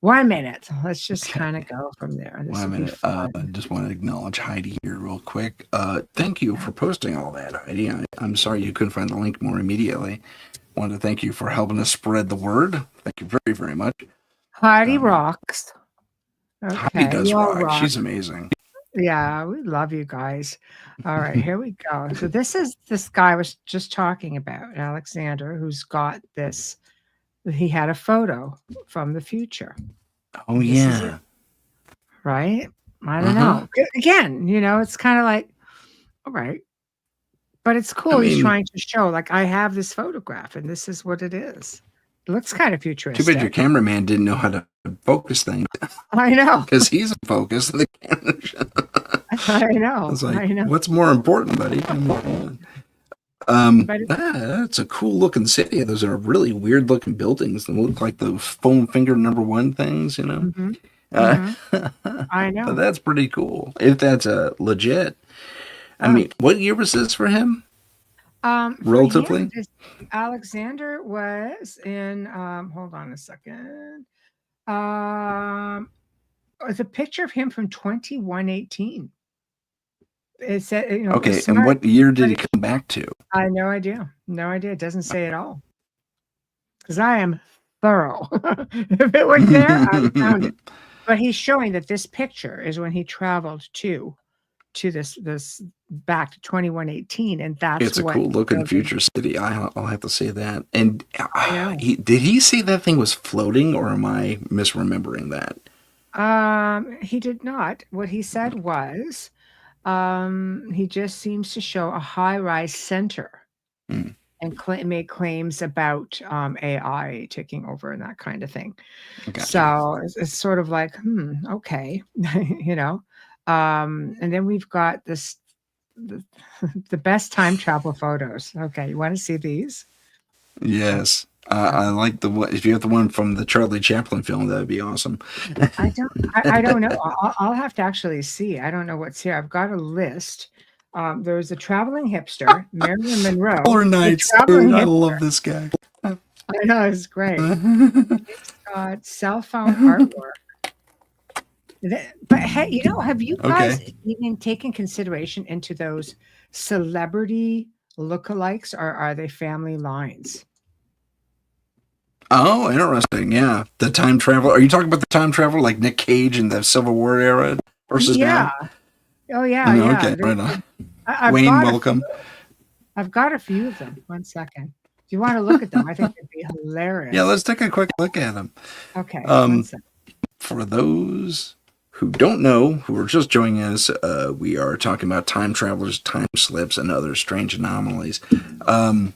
1 minute. Let's just Okay. kinda go from there. This One will be minute. I fun. just want to acknowledge Heidi here real quick. Thank you for posting all that, Heidi. I'm sorry you couldn't find the link more immediately. Wanted to thank you for helping us spread the word. Thank you very, very much. Heidi Um, rocks. Heidi Okay, does you all rock. rock. She's amazing. Yeah, we love you guys. All right, here we go. So this is this guy I was just talking about, Alexander, who's got this he had a photo from the future. Oh This is it, yeah. right? I don't Uh-huh. know. Again, it's kinda like, all right. But it's I cool he's mean, trying to show, like, "I have this photograph, and this is what it is." It looks kinda too bad your futuristic. cameraman didn't know how to focus things I know. because he's focused and the camera. I I know, was like, I know. what's more important, buddy? I mean, But it that's a cool looking city. Those are really weird looking buildings. They look like the foam finger #1 things. mhm, Uh, mhm. I but know. that's pretty cool. If that's legit. I Oh, mean, what year was this for him? for him, Relatively? this Alexander was in, hold on a second. Um, it's a picture of him from 2118. It said, Okay, and smart, what year did but he come back to? I no idea. No idea. It doesn't say at all. 'Cause I am thorough. If it was there, I found it. But he's showing that this picture is when he traveled to this back to 2118, and that's It's a what cool the looking building. future city. I'll have to say that. And I know. did he say that thing was floating, or am I misremembering that? He did not. What he said was, he just seems to show a high-rise center Hmm, and made claims about, AI taking over and that kind of thing. gotcha. So it's sort of like, okay, you know. And then we've got the, the best time travel photos. Okay, you want to see these? Uh, Yes. uh, I like the one. If you have the one from the Charlie Chaplin film, that would be awesome. I don't know. I'll have to actually see. I don't know what's here. I've got a list. There's a traveling hipster, Marilyn Monroe, Polar the Nights, traveling dude. I hipster. love this guy. I know it's great. It's got cell phone artwork. But hey, have you guys Okay. even taken consideration into those celebrity lookalikes, or are they family lines? Oh, interesting. Yeah, the time travel. Are you talking about the time travel, like Nick Cage in the Civil War era versus Yeah. now? Oh yeah, Mm, yeah. okay, right on. I've Wayne, got a few. welcome. I've got a few of them. 1 second. Do you want to look at them? I think they'd be Yeah, hilarious. let's take a quick look at them. Okay, one Um, second. for those who don't know, who are just joining us, we are talking about time travelers, time slips, and other strange anomalies. Um,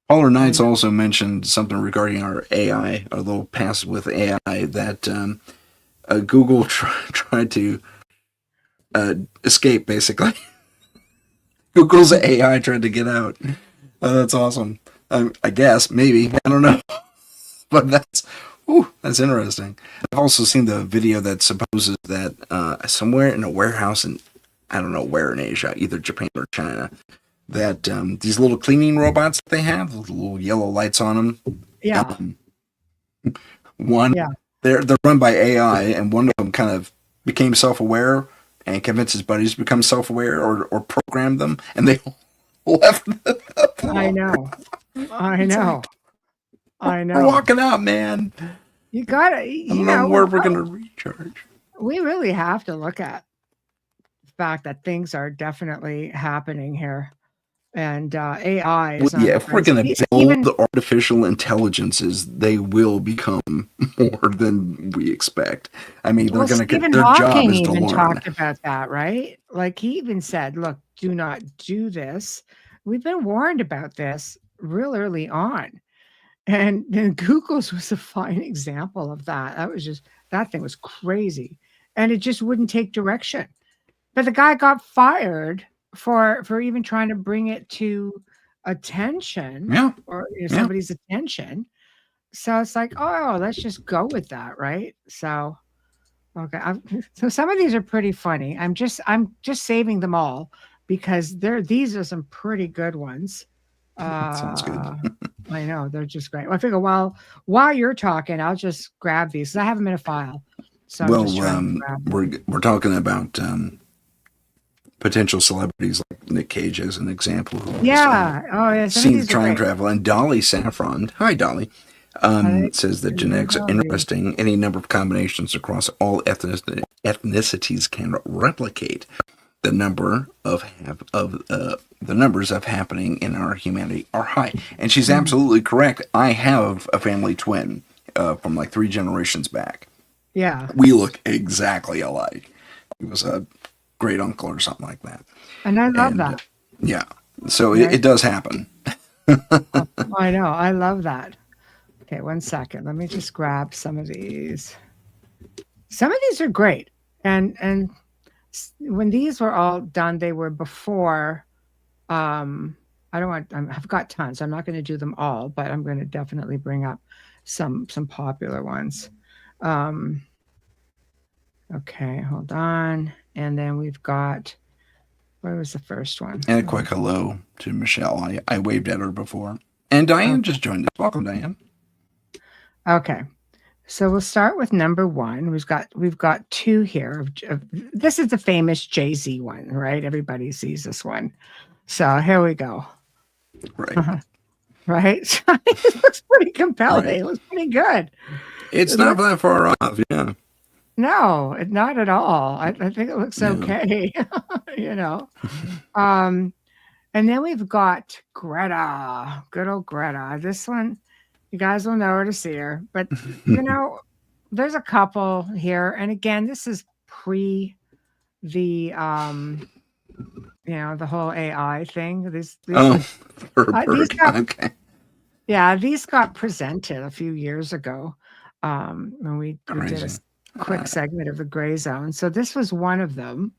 Polar I Knights know. also mentioned something regarding our AI, our little pass with AI, that Google tried to escape, basically. Google's AI tried to get out. That's awesome. I guess, maybe. I don't know. But that's interesting. I've also seen the video that supposes that somewhere in a warehouse in, I don't know where in Asia, either Japan or China, that these little cleaning robots that they have, with little yellow lights on them, Yeah, one, yeah. they're run by AI, and one of them kind of became self-aware and convinced his buddies to become self-aware, or programmed them, and they left the I floor. know. I It's like, know. I we're know. walking out, man. You gotta, I don't know where we're gonna recharge. we really have to look at fact that things are definitely happening here, and AI Well, is on yeah, the if we're rise. going to build Even the artificial intelligences, they will become more than we expect. I mean, they're well, going to get Stephen their job Hawking is to even learn. talked about that, right? Like he even said, "Look, do not do this. We've been warned about this real early on." And then Google's was a fine example of that. That thing was crazy, and it just wouldn't take direction. But the guy got fired for even trying to bring it to attention, Yeah, or yeah. somebody's attention. So it's like, oh, let's just go with that, right? So okay, so some of these are pretty funny. I'm just saving them all because these are some pretty good ones. That sounds good. Uh, I know they're just great. Well, I figure while you're talking, I'll just grab these 'cause I have them in a file. So I'm just Well, trying to grab them. we're talking about potential celebrities like Nick Cage as an example, who has Yeah. Oh, yeah. Some of seen the these are time great. travel, and Dolly Saffron. Hi, Dolly. I think Says that genetics are love you. interesting. Any number of combinations across all ethnicities can replicate the number the numbers of happening in our humanity are high. And she's Mhm. absolutely correct. I have a family twin from like 3 generations back. Yeah. We look exactly alike. He was a great uncle or something like that. And I love And that. yeah, so Right? it does happen. Oh, I know. I love that. Okay, one second. Let me just grab some of these. Some of these are great. And when these were all done, they were before. Um, I don't want. I've got tons. I'm not going to do them all, but I'm going to definitely bring up some popular ones. Um, okay, hold on. And then we've got. Where was the first one? And a quick hello to Michelle. I waved at her before. And Diane just joined us. Welcome, Diane. Okay. So we'll start with number one. We've got two here. This is the famous Jay-Z one, right? Everybody sees this one. So here we go. Right. Right? It looks pretty compelling. Right. It looks pretty good. It's It not looks that far off. Yeah. no, not at all. I think it looks Yeah. okay. you know. Um, and then we've got Greta, good old Greta. This one, you guys will know her to see her. But there's a couple here, and again, this is pre the the whole AI thing. Oh, These Thurberg. got Okay. these got presented a few years ago. When we did a Crazy. quick segment of the gray zone. So this was one of them.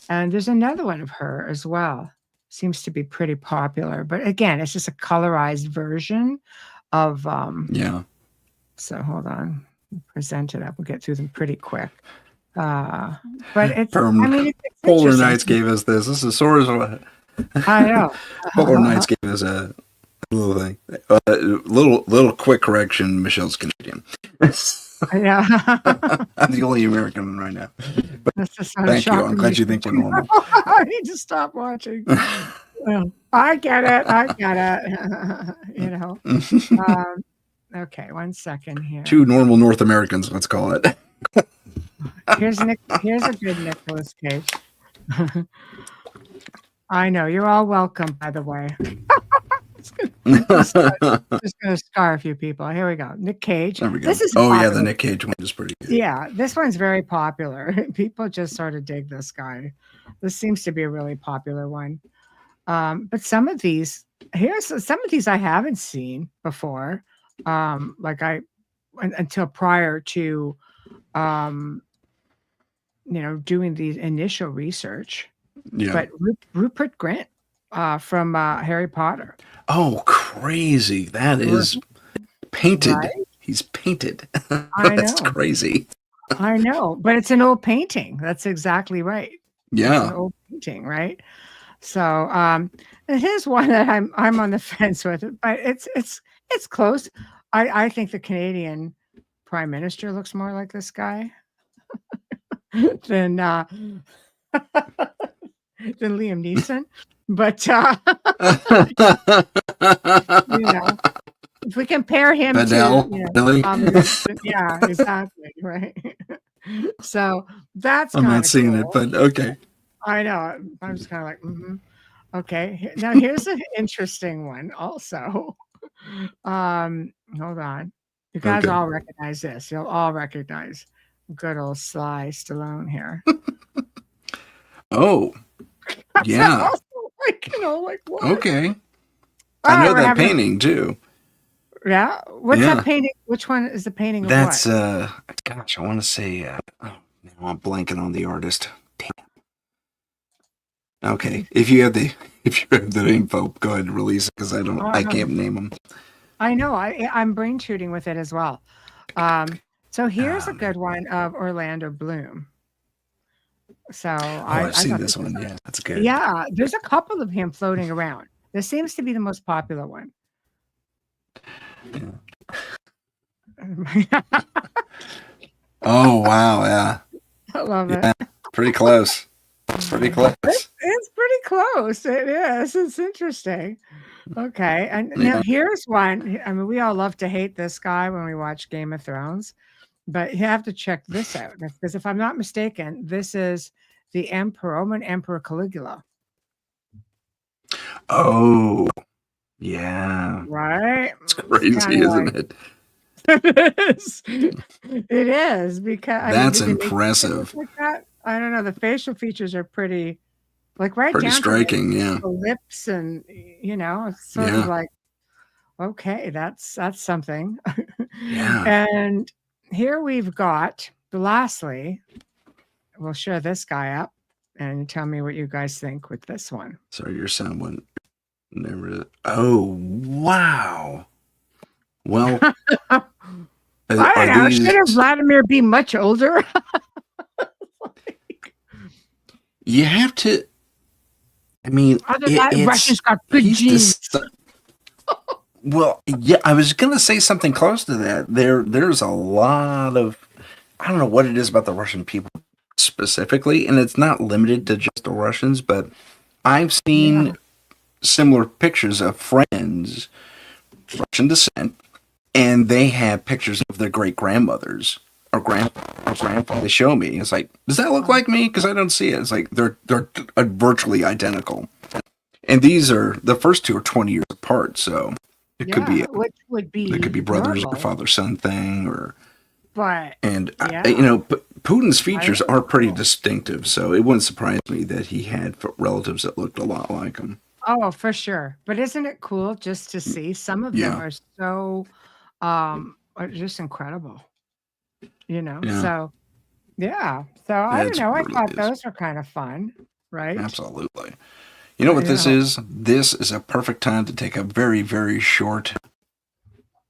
And there's another one of her as well. Seems to be pretty popular. But again, it's just a colorized version of Yeah. so hold on. Present it up. We'll get through them pretty quick. But it's it's Polar interesting. Knights gave us this. This is sort of I know. Polar Knights gave us a little thing. Little quick correction. Michelle's Canadian. Yeah. I'm the only American one right now. But That's just sort of thank you. I'm shocking glad me. you think we're normal. I need to stop watching. Well, I get it. I get it. Okay, one second here. 2 normal North Americans, let's call it. Here's a good Nicolas Cage. I know you're all welcome, by the way. Just gonna scar a few people. Here we go. Nick Cage. There we go. This is yeah, popular. the Nick Cage one is pretty good. Yeah, this one's very popular. People just sort of dig this guy. This seems to be a really popular one. But some of these I haven't seen before. Until prior to doing the initial research. Yeah. But Rupert Grint from Harry Potter. Oh, crazy. That is painted. Right? He's painted. I That's know. crazy. I know, but it's an old painting. That's exactly right. Yeah. It's an old painting, right? So, and here's one that I'm on the fence with, but it's close. I think the Canadian Prime Minister looks more like this guy than Liam Neeson. But if we compare him Adele, to really? yeah, exactly, right. So that's I'm not seeing cool. it, but okay. I know. I was kind of like, okay. Now here's an interesting one. Also, hold on. You guys Okay. all recognize this. You'll all recognize good old Sly Stallone here. Oh, That's yeah. also like, like what? Okay. All I right, know we're that having. painting too. Yeah. What's that Yeah. painting? Which one is the painting of what? That's gosh, I want to say oh, now I'm blanking on the artist. Damn. Okay. If you have the if you have the info, go ahead and release it because I Um, can't name them. I know. I'm brain shooting with it as well. So here's a Um, good one of Orlando Bloom. So oh, I I've I seen thought this this was one. Yeah, that's good. yeah. There's a couple of him floating around. This seems to be the most popular one. Yeah. I Oh wow, yeah. love it. Yeah. Pretty close. Pretty close. It's pretty close. It is. It's interesting. Okay. And now Yeah. here's one. I mean, we all love to hate this guy when we watch Game of Thrones, but you have to check this out because if I'm not mistaken, this is the Roman Emperor Caligula, Oh, yeah. right? It's It's kind crazy, of like isn't it? it is. It is because I mean, That's did they make it look impressive. like that? I don't know. The facial features are pretty, like right Pretty down to like striking, yeah. the lips, and it's sort of Yeah. like okay, that's something. Yeah. And here we've got, lastly, we'll share this guy up and tell me what you guys think with this one. Sorry, your sound went never. Oh, wow. Well, I don't are know. Shouldn't these? Vladimir be much older? You have to. I mean, Other than it's Russians got good he's genes. this. Well, yeah, I was gonna say something close to that. There's a lot of I don't know what it is about the Russian people specifically, and it's not limited to just the Russians, but I've Yeah. seen similar pictures of friends, Russian descent, and they have pictures of their great grandmothers or grandfather. They show me. It's like, does that look like me? Because I don't see it. It's like they're virtually identical, and these are the first two are 20 years apart, so it could be Yeah, which would it could be be brothers or normal, father son thing, or but and yeah, Putin's I features think are it's pretty cool. distinctive, so it wouldn't surprise me that he had relatives that looked a lot like him. Oh, for sure. But isn't it cool just to see? Some of them Yeah, are so are just incredible, yeah, So yeah. So I don't it know. I really thought is. those were kind of fun, right? Absolutely. You know what You this know. is? This is a perfect time to take a very, very short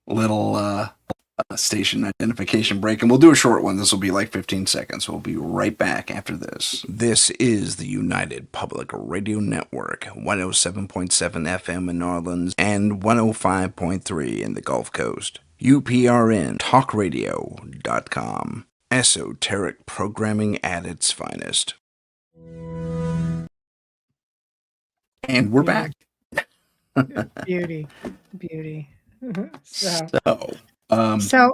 little station identification break, and we'll do a short one. This will be like 15 seconds. We'll be right back after this. This is the United Public Radio Network, 107.7 FM in New Orleans and 105.3 in the Gulf Coast. UPRN esoteric programming at its finest. And we're Beauty, back. beauty, beauty. So So, um, so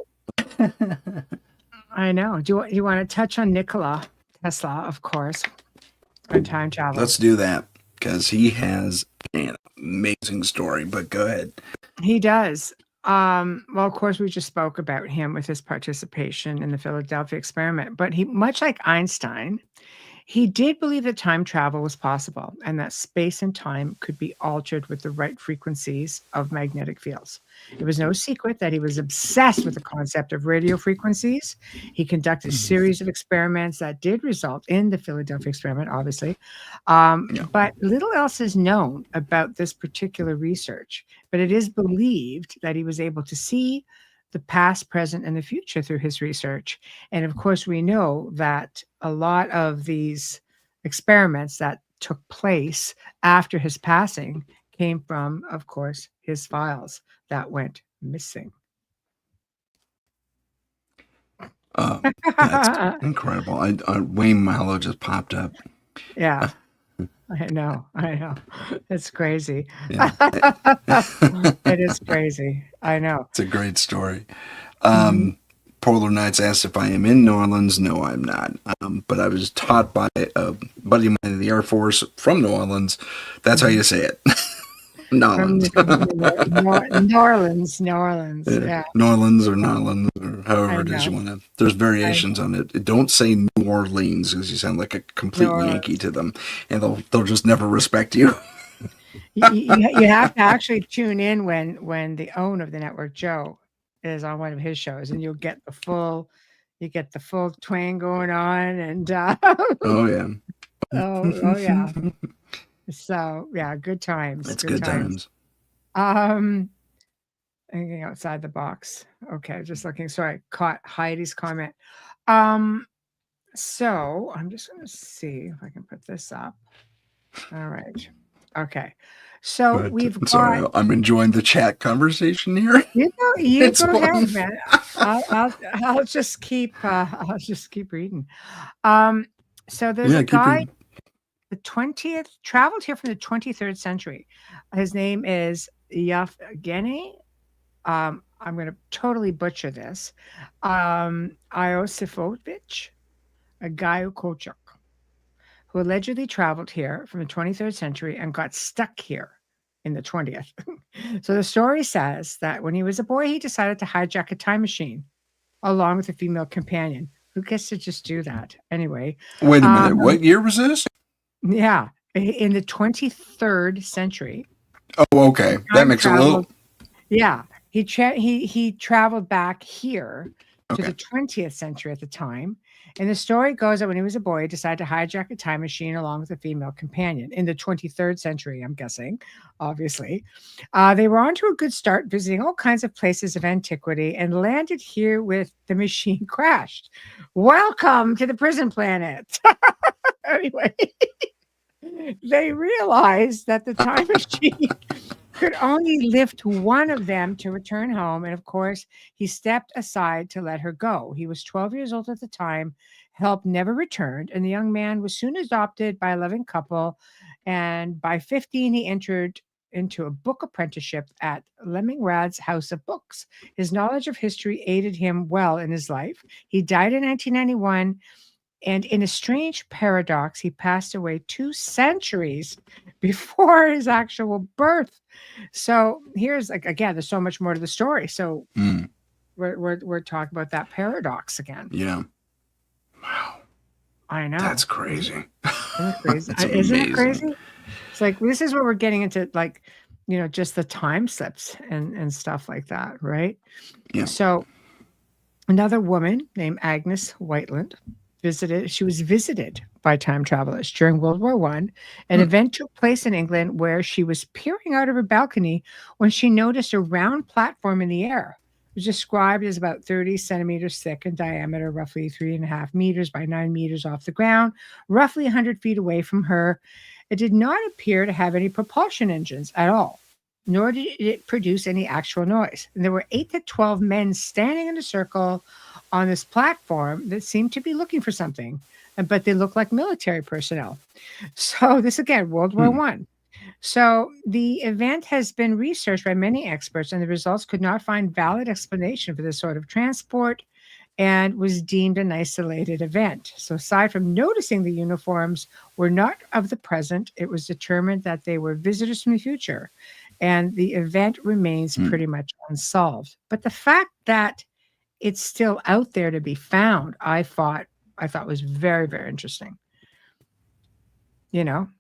I know. Do you want to touch on Nikola Tesla, of course, and time travel? let's do that because he has an amazing story. But go ahead. He does. Well, of course, we just spoke about him with his participation in the Philadelphia experiment, but he, much like Einstein, he did believe that time travel was possible and that space and time could be altered with the right frequencies of magnetic fields. It was no secret that he was obsessed with the concept of radio frequencies. He conducted a Mhm. series of experiments that did result in the Philadelphia experiment, obviously. Yeah. But little else is known about this particular research. But it is believed that he was able to see the past, present, and the future through his research. And of course, we know that a lot of these experiments that took place after his passing came from, of course, his files that went missing. That's incredible. Wayne Mallow just popped up. Yeah, I know. I know. It's crazy. Yeah. It is crazy. I know. It's a great story. Mhm. Um, Polar Nights asked if I am in New Orleans. No, I'm not. But I was taught by a buddy of mine in the Air Force from New Orleans. That's how you say it. From Nolans. New Orleans, New Orleans. Yeah. Yeah, Norlands or Nolans or however I it is you know. want to. There's I variations on it. Don't say New Orleans because you sound like a New complete Yankee Orleans. to them, and they'll just never respect you. You have to actually tune in when the owner of the network, Joe, is on one of his shows, and you get the full twang going on, and Oh yeah, oh yeah. So yeah, good times, it's good good times. times. Um, Anything outside the box? Okay, just looking. Sorry, caught Heidi's comment. Um, so I'm just going to see if I can put this up. All right. Okay. So But we've got sorry, I'm enjoying the chat conversation here. you It's go ahead, fun. man. I'll just keep I'll just keep reading. Um, so there's a Yeah, keep guy, reading. the 20th traveled here from the 23rd century. His name is Yevgeny. I'm going to totally butcher this. Iosifovich, a guy Kochuk, who allegedly traveled here from the 23rd century and got stuck here in the 20th. So the story says that when he was a boy, he decided to hijack a time machine along with a female companion. Who gets to just do that? Anyway, Wait a minute. um, What year was this? yeah, in the 23rd century, Oh, okay. That time makes a little. traveled. Yeah, he traveled back here to Okay. the 20th century at the time, and the story goes that when he was a boy, he decided to hijack a time machine along with a female companion in the 23rd century. I'm guessing, obviously, they were on to a good start, visiting all kinds of places of antiquity, and landed here with the machine crashed. Welcome to the prison planet. Anyway, they realized that the time machine could only lift one of them to return home. And of course, he stepped aside to let her go. He was 12 years old at the time. Help never returned. And the young man was soon adopted by a loving couple. And by 15, he entered into a book apprenticeship at Lemingrad's House of Books. His knowledge of history aided him well in his life. He died in 1991. And in a strange paradox, he passed away 2 centuries before his actual birth. So here's like again, there's so much more to the story. So Mm, we're talking about that paradox again. yeah. Wow. I know. That's crazy. Isn't it crazy? That's Isn't it amazing. crazy? It's like this is where we're getting into like, just the time slips and stuff like that, right? Yeah. So another woman named Agnes Whiteland she was visited by time travelers during World War One. An Hmm. event took place in England where she was peering out of her balcony when she noticed a round platform in the air. It was described as about 30 centimeters thick in diameter, roughly 3.5 meters by 9 meters off the ground, roughly 100 feet away from her. It did not appear to have any propulsion engines at all, nor did it produce any actual noise. And there were 8 to 12 men standing in a circle on this platform that seemed to be looking for something, but they looked like military personnel. So this again, World War Hmm. One. So the event has been researched by many experts, and the results could not find valid explanation for this sort of transport and was deemed an isolated event. So aside from noticing the uniforms were not of the present, it was determined that they were visitors from the future. And the event remains Hmm. pretty much unsolved. But the fact that it's still out there to be found, I thought was very, very interesting.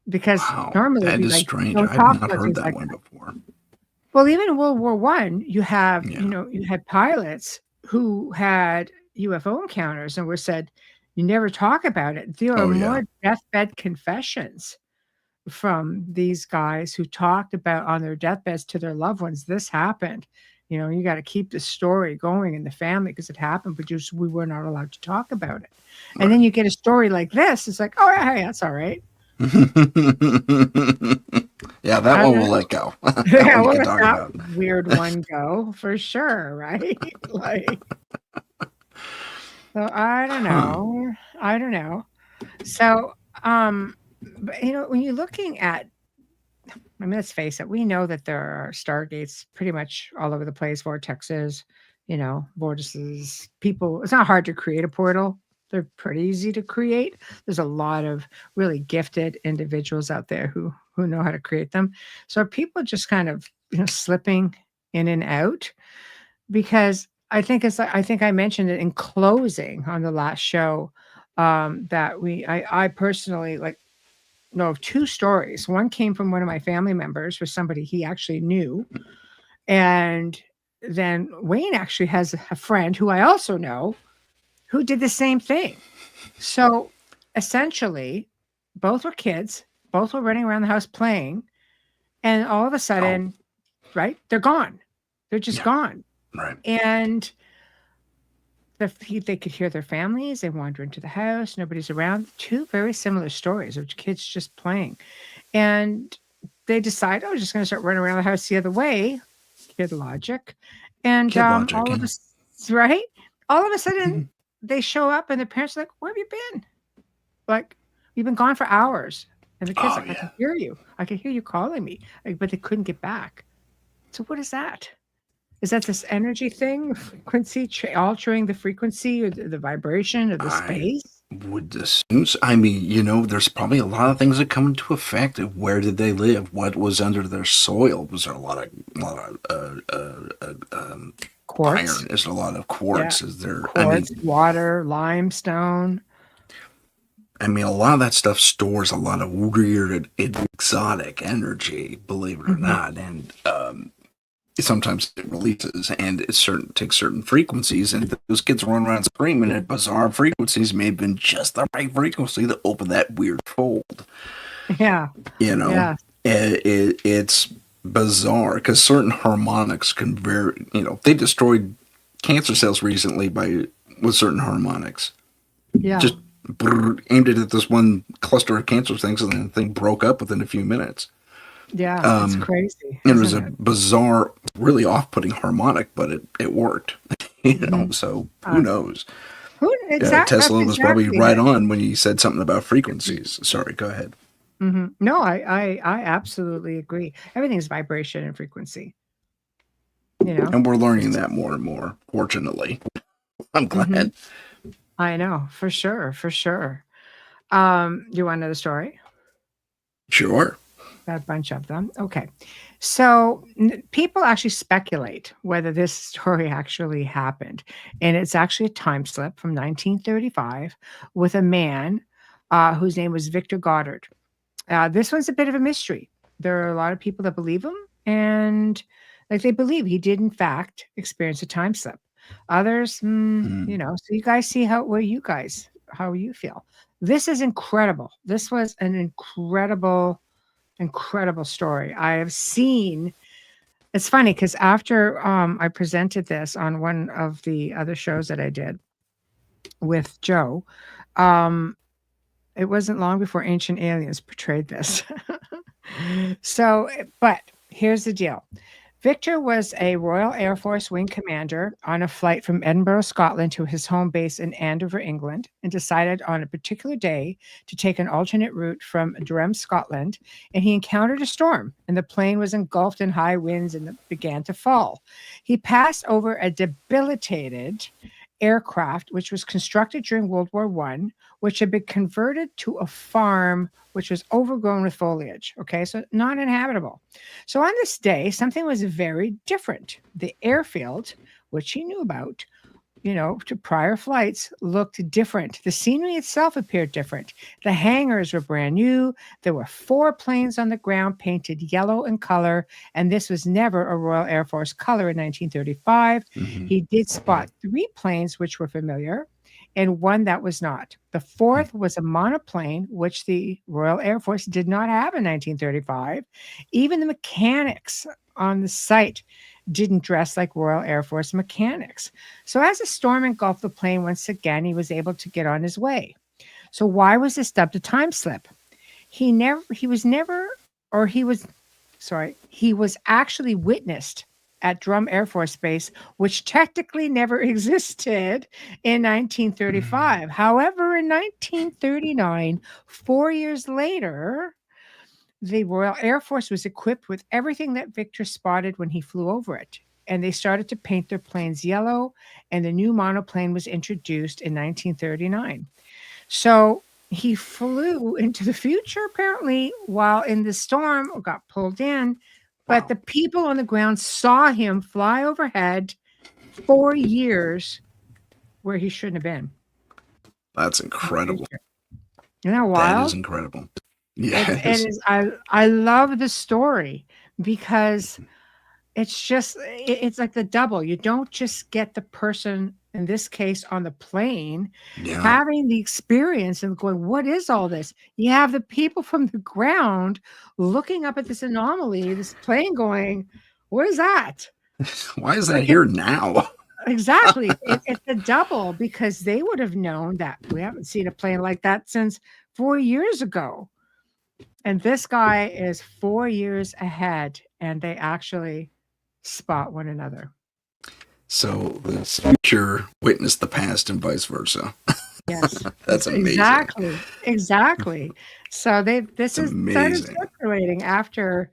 Because Wow. normally That we is like strange. don't I've talk not about heard things that like one that. before. Well, even in World War One, Yeah. you had pilots who had UFO encounters and were said, you never talk about it. There are Oh, yeah. more deathbed confessions from these guys who talked about on their deathbeds to their loved ones, this happened. You got to keep the story going in the family because it happened, but just we were not allowed to talk about it. And then Right. you get a story like this. It's like, oh, hey, that's all right. Yeah, that I one don't we'll know. let go. That Yeah, one you we'll can let talk that about. weird one go for sure, right? Like, so I don't Huh. know. I don't know. So, but when you're looking at, I mean, let's face it, we know that there are stargates pretty much all over the place, vortexes, vortices, people. It's not hard to create a portal. They're pretty easy to create. There's a lot of really gifted individuals out there who know how to create them. So are people just kind of, slipping in and out? Because I think I mentioned it in closing on the last show, that I personally like know of two stories. One came from one of my family members, was somebody he actually knew, and then Wayne actually has a friend who I also know who did the same thing. So essentially, both were kids, both were running around the house playing, and all of a Oh, sudden, right, they're gone. They're just yeah, gone. right. And they could hear their families. They wander into the house. Nobody's around. Two very similar stories of kids just playing. And they decide, oh, just going to start running around the house the other way. Kid logic. And Kid logic, all of yeah. us, right? All of a sudden, they show up and the parents are like, where have you been? Like, you've been gone for hours. And the kid's Oh, like, I yeah. can hear you. I can hear you calling me. Like, but they couldn't get back. So what is that? Is that this energy thing, frequency, altering the frequency or the vibration of the I space? would assume. I mean, there's probably a lot of things that come into effect. Where did they live? What was under their soil? Was there a lot of Quartz? iron? Is there a lot of Yeah. quartz? Is there? Quartz, water, limestone. A lot of that stuff stores a lot of weird, exotic energy. Believe it or Mhm. not, and sometimes it releases, and it takes certain frequencies, and those kids run around screaming at bizarre frequencies may have been just the right frequency to open that weird fold. Yeah. You know, Yeah. it's bizarre because certain harmonics can vary. They destroyed cancer cells recently with certain harmonics. Yeah. Just aimed it at this one cluster of cancer things, and then the thing broke up within a few minutes. Yeah. It's crazy, And it was isn't a it? bizarre, really off-putting harmonic, but it worked. Mhm. So who Uh, knows? that's Tesla was probably exactly right it. on when he said something about frequencies. Sorry, go ahead. No, I absolutely agree. Everything's vibration and frequency, you know? And we're learning It's that more and more, fortunately. I'm Mhm. glad. I know, for sure, for sure. Do you want another story? Sure. Got a bunch of them. Okay. So people actually speculate whether this story actually happened. And it's actually a time slip from 1935 with a man whose name was Victor Goddard. This one's a bit of a mystery. There are a lot of people that believe him, and like they believe he did, in fact, experience a time slip. Others, Mm. so you guys see how you feel. This is incredible. This was an incredible story. I have seen. It's funny because after I presented this on one of the other shows that I did with Joe, um, it wasn't long before Ancient Aliens portrayed this. So, but here's the deal. Victor was a Royal Air Force Wing commander on a flight from Edinburgh, Scotland to his home base in Andover, England, and decided on a particular day to take an alternate route from Durham, Scotland. And he encountered a storm, and the plane was engulfed in high winds and it began to fall. He passed over a debilitated aircraft, which was constructed during World War One, which had been converted to a farm which was overgrown with foliage. Okay, so not inhabitable. So on this day, something was very different. The airfield, which he knew about, to prior flights, looked different. The scenery itself appeared different. The hangars were brand new. There were 4 planes on the ground painted yellow in color, and this was never a Royal Air Force color in 1935. Hmm. He did spot 3 planes which were familiar and one that was not. The fourth was a monoplane, which the Royal Air Force did not have in 1935. Even the mechanics on the site didn't dress like Royal Air Force mechanics. So as the storm engulfed the plane once again, he was able to get on his way. So why was this dubbed a time slip? He was actually witnessed at Drum Air Force Base, which technically never existed in 1935. However, in 1939, 4 years later, the Royal Air Force was equipped with everything that Victor spotted when he flew over it. and they started to paint their planes yellow, and the new monoplane was introduced in 1939. So he flew into the future apparently while in the storm, or got pulled in, but Wow. the people on the ground saw him fly overhead 4 years where he shouldn't have been That's in the incredible. future. Isn't that That is wild? incredible. It's it Yes. is I love the story because it's just it's like the double. You don't just get the person, in this case, on the plane, Yeah. having the experience and going, "What is all this?" You have the people from the ground looking up at this anomaly, this plane going, "What is that?" Why is that Like, it here now? exactly. It's a double because they would have known that we haven't seen a plane like that since 4 years ago. And this guy is 4 years ahead, and they actually spot one another. So the future witnessed the past and vice versa. Yes. That's amazing. Exactly, exactly. So they this It's is started amazing. circulating after,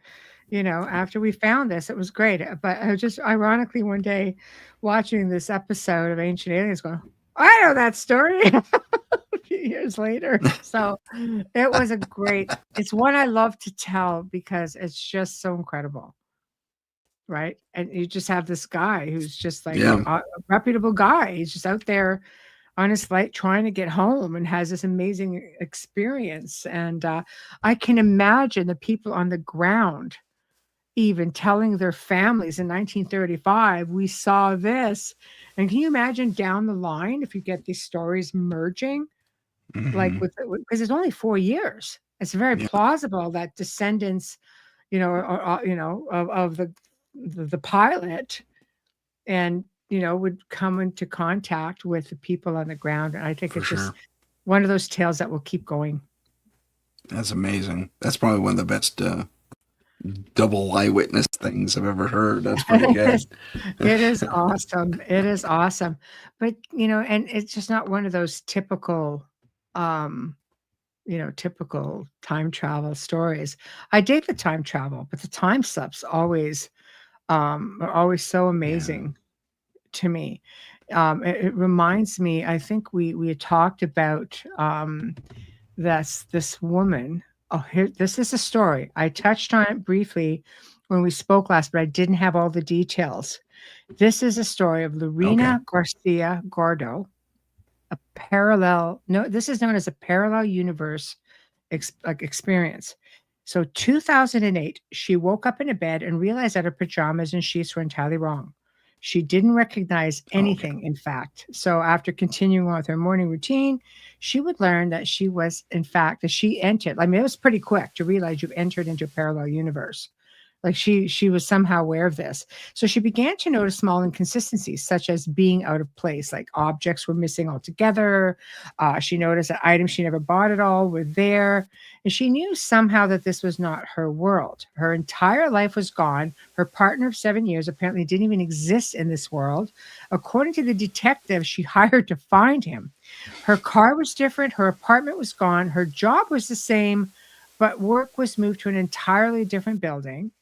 after we found this. It was great, but I just ironically one day watching this episode of Ancient Aliens going, "I know that story," a few years later. So it was a great it's one I love to tell because it's just so incredible. Right? And you just have this guy who's just like Yeah, a reputable guy. He's just out there on his flight trying to get home and has this amazing experience. And I can imagine the people on the ground even telling their families in 1935, we saw this. And can you imagine down the line if you get these stories merging, like hmm because it's only 4 years? It's very yeah, plausible that descendants, of the pilot and would come into contact with the people on the ground. And I think for it's just sure. one of those tales that will keep going. That's amazing. That's probably one of the best double eyewitness things I've ever heard. That's pretty it good. is it is awesome. It is awesome. But and it's just not one of those um typical time travel stories. I dig the time travel, but the time slips are always so Yeah. amazing to me. It reminds me, I think we had talked about this woman. Oh, here, this is a story. I touched on it briefly when we spoke last, but I didn't have all the details. This is a story of Okay. Lorena Garcia Gordo, a parallel, no, this is known as a parallel universe experience. So 2008, she woke up in a bed and realized that her pajamas and sheets were entirely wrong. She didn't recognize Okay. anything, in fact. So after continuing on with her morning routine, she would learn that she was, in fact, that she entered. I mean, it was pretty quick to realize you've entered into a parallel universe. Like she was somehow aware of this. So she began to notice small inconsistencies, such as being out of place, like objects were missing altogether. She noticed that items she never bought at all were there. And she knew somehow that this was not her world. Her entire life was gone. Her partner of 7 years apparently didn't even exist in this world. According to the detective she hired to find him, her car was different. Her apartment was gone. Her job was the same, but work was moved to an entirely different building.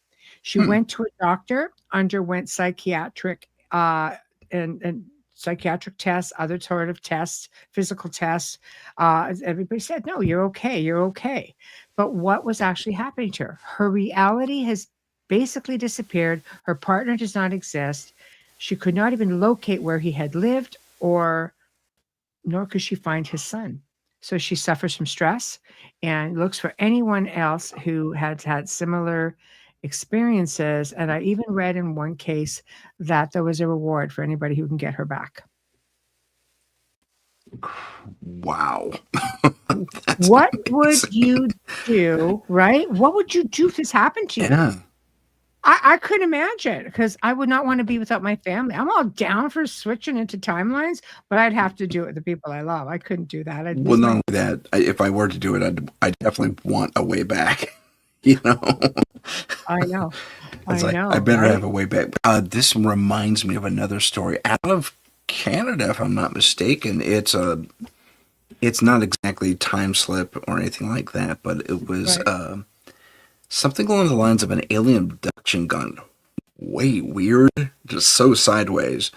She Hmm. went to a doctor, underwent psychiatric and psychiatric tests, other sort of tests, physical tests. Everybody said, "No, you're okay. You're okay." But what was actually happening to her? Her reality has basically disappeared. Her partner does not exist. She could not even locate where he had lived, or nor could she find his son. So she suffers from stress and looks for anyone else who has had similar experiences. And I even read in one case that there was a reward for anybody who can get her back. Wow. That's What would amazing. you do, right? What would you do if this happened to you? Yeah. I couldn't imagine because I would not want to be without my family. I'm all down for switching into timelines, but I'd have to do it with the people I love. I couldn't do that. I'd Well, lose not my only that, if I were to do it, I definitely want a way back. You know, I know. it's I like I know, better right? have a way back. This reminds me of another story out of Canada, if I'm not mistaken. It's not exactly time slip or anything like that, but it was Right. something along the lines of an alien abduction gun way weird, just so sideways,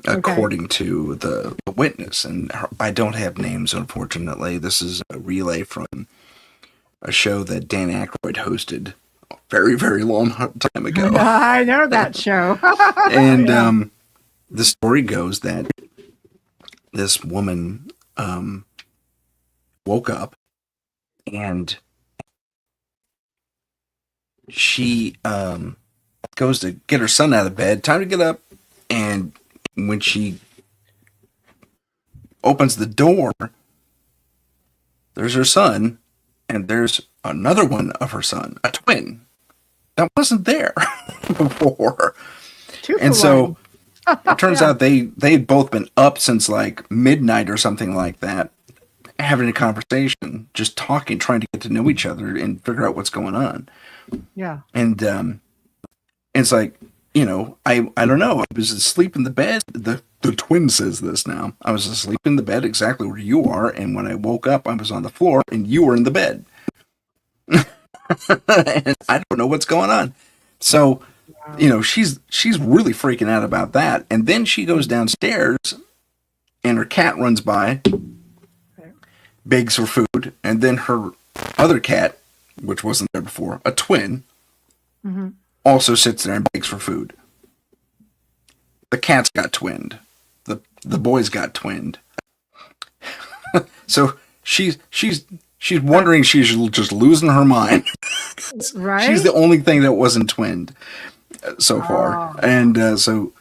Okay. according to the witness. And I don't have names, unfortunately. This is a relay from a show that Dan Aykroyd hosted a very, very long time ago. I know that show. And Yeah. the story goes that this woman woke up and she goes to get her son out of bed. Time to get up. And when she opens the door, there's her son, and there's another one of her son, a twin that wasn't there before. Two And for so one. it turns Yeah. out they'd both been up since like midnight or something like that, having a conversation, just talking, trying to get to know each other and figure out what's going on. Yeah. And it's like, I don't know. I was asleep in the bed. The twin says this now. I was asleep in the bed exactly where you are, and when I woke up, I was on the floor, and you were in the bed. And I don't know what's going on. So, Wow. she's really freaking out about that. And then she goes downstairs, and her cat runs by, Okay. begs for food, and then her other cat, which wasn't there before, a twin, Hmm. also sits there and begs for food. The cats got twinned. The boys got twinned. So she's wondering she's just losing her mind. She's Right? the only thing that wasn't twinned so far, Oh, and so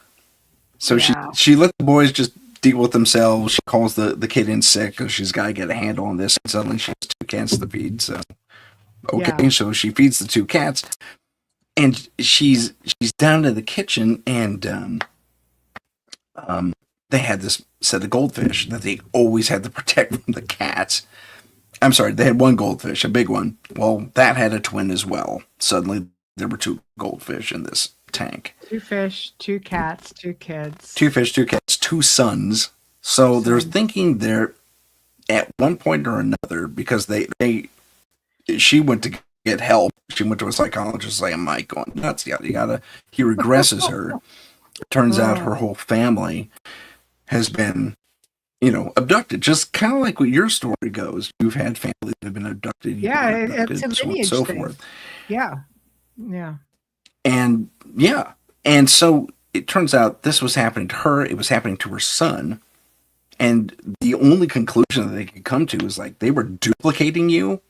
yeah. she let the boys just deal with themselves. She calls the kid in sick because she's got to get a handle on this. And suddenly she has two cats to feed. So Yeah. okay, so she feeds the two cats, and she's down in the kitchen, and they had this set of goldfish that they always had to protect from the cats. I'm sorry, they had one goldfish, a big one. Well, that had a twin as well. Suddenly, there were two goldfish in this tank. Two fish, two cats, two kids. Two fish, two cats, two sons. So they're Son. thinking they're at one point or another because she went to get help. She went to a psychologist saying, "Am I going nuts? You gotta." He regresses her. Turns out her Oh, whole family has been, abducted. Just kind of like what your story goes. You've had family that have been abducted, you've yeah. been It's a abducted, so on and lineage so thing. forth. Yeah. Yeah. And yeah. And so it turns out this was happening to her, it was happening to her son. And the only conclusion that they could come to is like they were duplicating you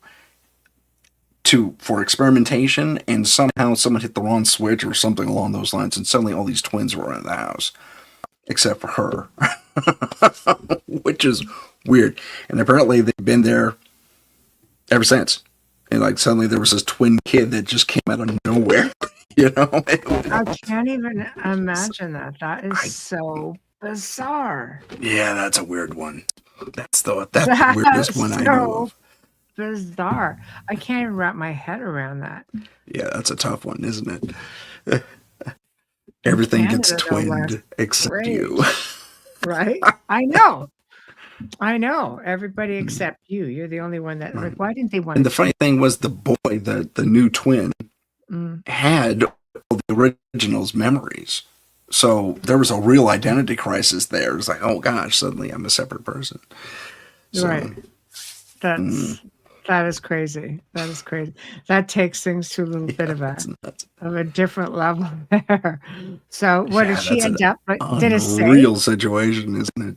for experimentation, and somehow someone hit the wrong switch or something along those lines, and suddenly all these twins were in the house, except for her. Which is weird. And apparently they've been there ever since. And like suddenly there was this twin kid that just came out of nowhere. I can't even imagine that. That is I, so bizarre. yeah, that's a weird one. That's the weirdest one That's I know so of. bizarre. I can't even wrap my head around that. Yeah, that's a tough one, isn't it? In Everything gets Canada, no less. twinned except Great. you. Right? I know. I know. Everybody except you. You're the only one that, like, why didn't they want And to the funny thing was the boy, the new twin, Mm, had all the original's memories. So there was a real identity crisis there. It's like, oh gosh, suddenly I'm a separate person. right. So That's that is crazy. That is crazy. That takes things to a little bit yeah, of that's nuts. a different level there. So what did Yeah, she that's an end up like? Did it say? unreal situation, isn't it?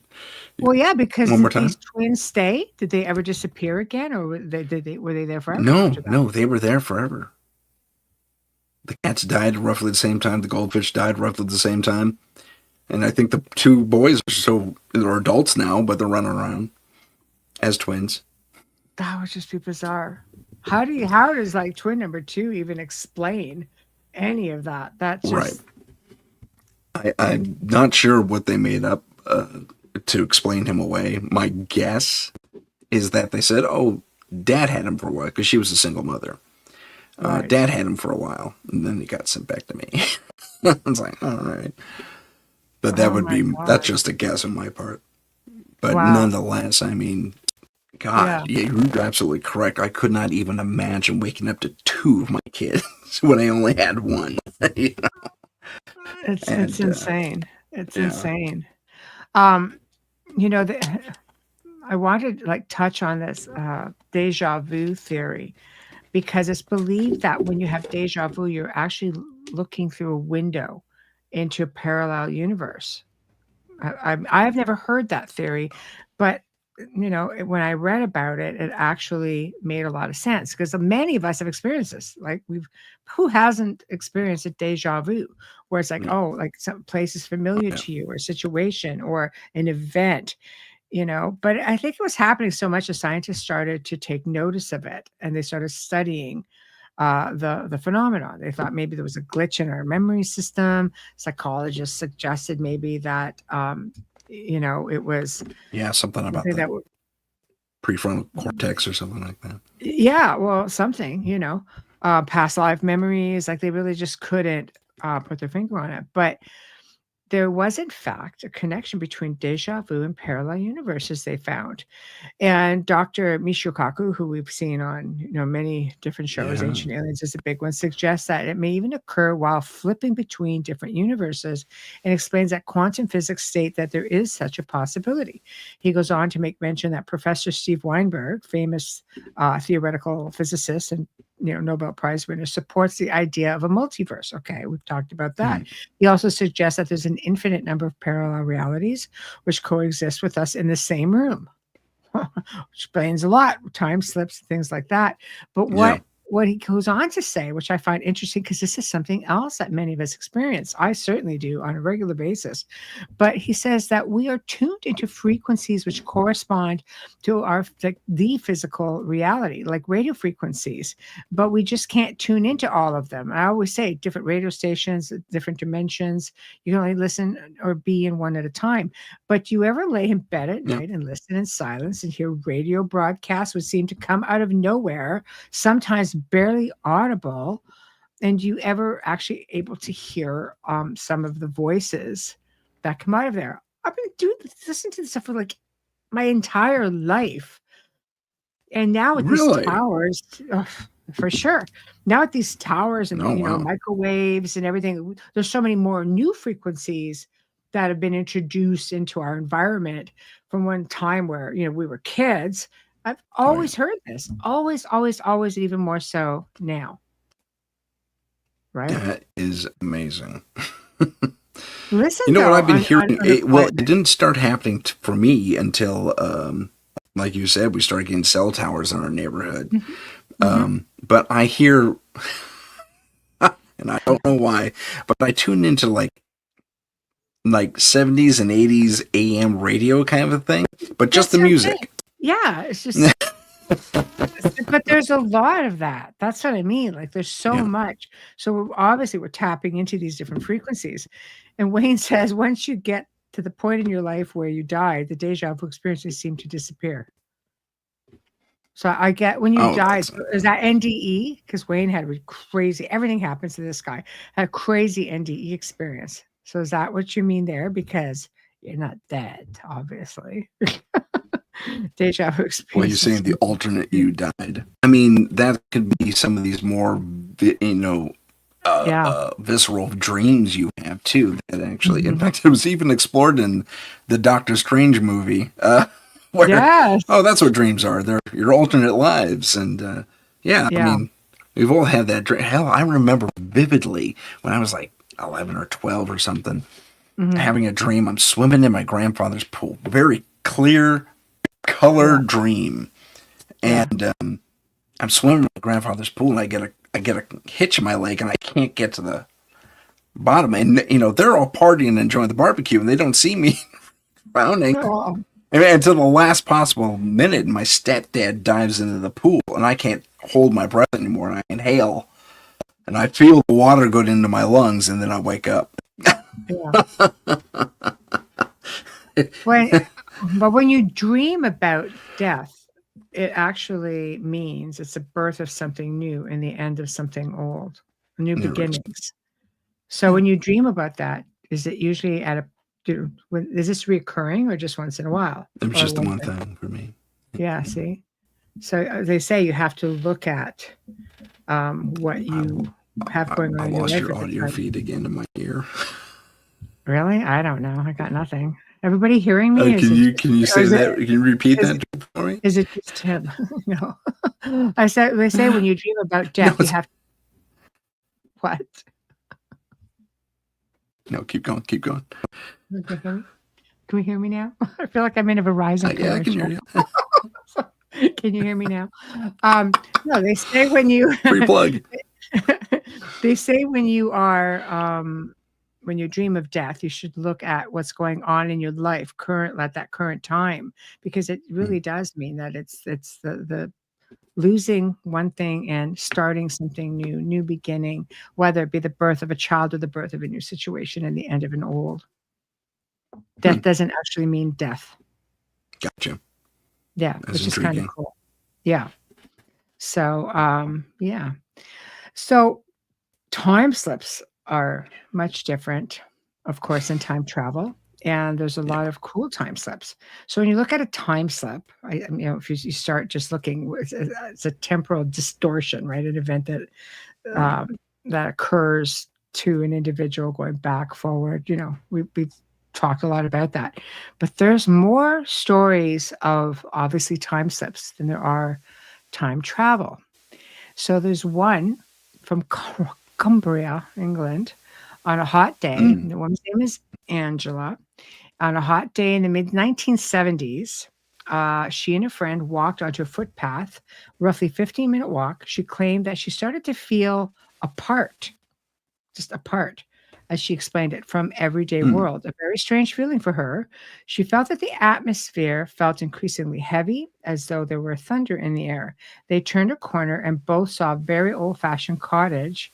Well, yeah, because One more did these time. twins stay? Did they ever disappear again, or were they there forever No, after that? no, they were there forever. The cats died roughly the same time. The goldfish died roughly the same time. And I think the two boys are adults now, but they're running around as twins. That would just be bizarre. How does like twin number two even explain any of that? That's Right. just I'm not sure what they made up to explain him away. My guess is that they said, "Oh, Dad had him for a while," because she was a single mother. right. Dad had him for a while, and then he got sent back to me. I was like, all right, but Oh my that's God. just a guess on my part. But Wow. nonetheless, I mean, Yeah. God, yeah, you're absolutely correct. I could not even imagine waking up to two of my kids when I only had one. You know? It's And insane. It's yeah, insane. Um, you know, I wanted to like touch on this deja vu theory because it's believed that when you have deja vu, you're actually looking through a window into a parallel universe. I've never heard that theory, but when I read about it, it actually made a lot of sense because many of us have experienced this. Like who hasn't experienced a deja vu, where it's like, yeah, oh, like some place is familiar yeah. to you, or a situation, or an event, But I think it was happening so much, the scientists started to take notice of it, and they started studying the phenomenon. They thought maybe there was a glitch in our memory system. Psychologists suggested maybe that it was Yeah, something about something the that prefrontal cortex or something like that. yeah, well, something, past life memories. Like they really just couldn't put their finger on it, but there was in fact a connection between deja vu and parallel universes they found. And Dr. Michio Kaku, who we've seen on many different shows, Yeah. Ancient Aliens is a big one, suggests that it may even occur while flipping between different universes, and explains that quantum physics state that there is such a possibility. He goes on to make mention that Professor Steve Weinberg, famous theoretical physicist and Nobel Prize winner, supports the idea of a multiverse. Okay, we've talked about that. Mhm. He also suggests that there's an infinite number of parallel realities which coexist with us in the same room. Explains a lot, time slips, things like that. But Yeah. what he goes on to say, which I find interesting, because this is something else that many of us experience. I certainly do on a regular basis. But he says that we are tuned into frequencies which correspond to our the physical reality, like radio frequencies, but we just can't tune into all of them. I always say different radio stations, different dimensions. You can only listen or be in one at a time. But do you ever lay in bed at Yeah. night and listen in silence and hear radio broadcasts would seem to come out of nowhere, sometimes barely audible? And you ever actually able to hear some of the voices that come out of there? I've been doing listen to this stuff for like my entire life. And now with these Really? towers, ugh, for sure. Now with these towers and Oh wow. microwaves and everything, there's so many more new frequencies that have been introduced into our environment from one time where we were kids. I've Oh yeah. always heard this, always, always, always, and even more so now, right? That is amazing. Listen You know what though I've been on hearing? Well, it unemployment. didn't start happening for me until, like you said, we started getting cell towers in our neighborhood. Mhm, mhm. But I hear, and I don't know why, but I tune into like 70s and 80s AM radio kind of a thing, but just That's the what I'm saying. music. Yeah, it's just but there's a lot of that. That's what I mean. Like there's so Yeah. much. So obviously we're tapping into these different frequencies. And Wayne says once you get to the point in your life where you die, the deja vu experiences seem to disappear. So I get when you Oh, died, that's so is that NDE? Because Wayne had a crazy, everything happens to this guy, had a crazy NDE experience. So is that what you mean there? Because you're not dead, obviously. Deja vu well, you're experiences. saying the alternate you died. I mean, that could be some of these more, Yeah. visceral dreams you have too. That actually, in Mhm. fact, it was even explored in the Doctor Strange movie, where Yes. oh, that's what dreams are. They're your alternate lives, and yeah, I Yeah. mean, we've all had that dream. Hell, I remember vividly when I was like 11 or 12 or something, Mhm. having a dream. I'm swimming in my grandfather's pool, very clear Yeah. color dream, Yeah. and I'm swimming in my grandfather's pool, and I get a hitch in my leg, and I can't get to the bottom. And they're all partying and enjoying the barbecue, and they don't see me drowning. Oh, And until the last possible minute, my stepdad dives into the pool, and I can't hold my breath anymore. And I inhale, and I feel the water go into my lungs, and then I wake up. yeah. When but when you dream about death, it actually means it's the birth of something new and the end of something old, new Interesting. beginnings. So Yeah. when you dream about that, is it usually at a is this recurring or just once in a while It was or just the one one thing? thing for me. Yeah, see? So they say you have to look at what I, you have going I on in your lost life your at the audio time. feed again in my ear. Really? I don't know. I got nothing. Everybody hearing me? Is it Can you or say that? Can you repeat that for me? is it just him? No. I said they say when you dream about No, death, you have what? no, keep going, keep going. Okay, can we hear me now? I feel like I'm in a Verizon Yeah, I can hear commercial. you. Can you hear me now? No, they say when you Free plug. they say when you are when you dream of death, you should look at what's going on in your life current at that current time, because it really does mean that it's the losing one thing and starting something new, new beginning, whether it be the birth of a child or the birth of a new situation and the end of an old. Death doesn't actually mean death. Gotcha. Yeah, That's which is kind of intriguing. cool. Yeah. So, yeah. So time slips are much different, of course, than time travel. And there's a Yeah. lot of cool time slips. So when you look at a time slip, if you start just looking, it's a temporal distortion, right? An event that Right. that occurs to an individual going back, forward. We've talked a lot about that. But there's more stories of obviously time slips than there are time travel. So there's one from Cumbria, England, on a hot day. Mm. The woman's name is Angela. On a hot day in the mid 1970s, she and a friend walked onto a footpath, roughly 15-minute walk. She claimed that she started to feel apart, just apart, as she explained it, from everyday Mm. world. A very strange feeling for her. She felt that the atmosphere felt increasingly heavy, as though there were thunder in the air. They turned a corner and both saw a very old-fashioned cottage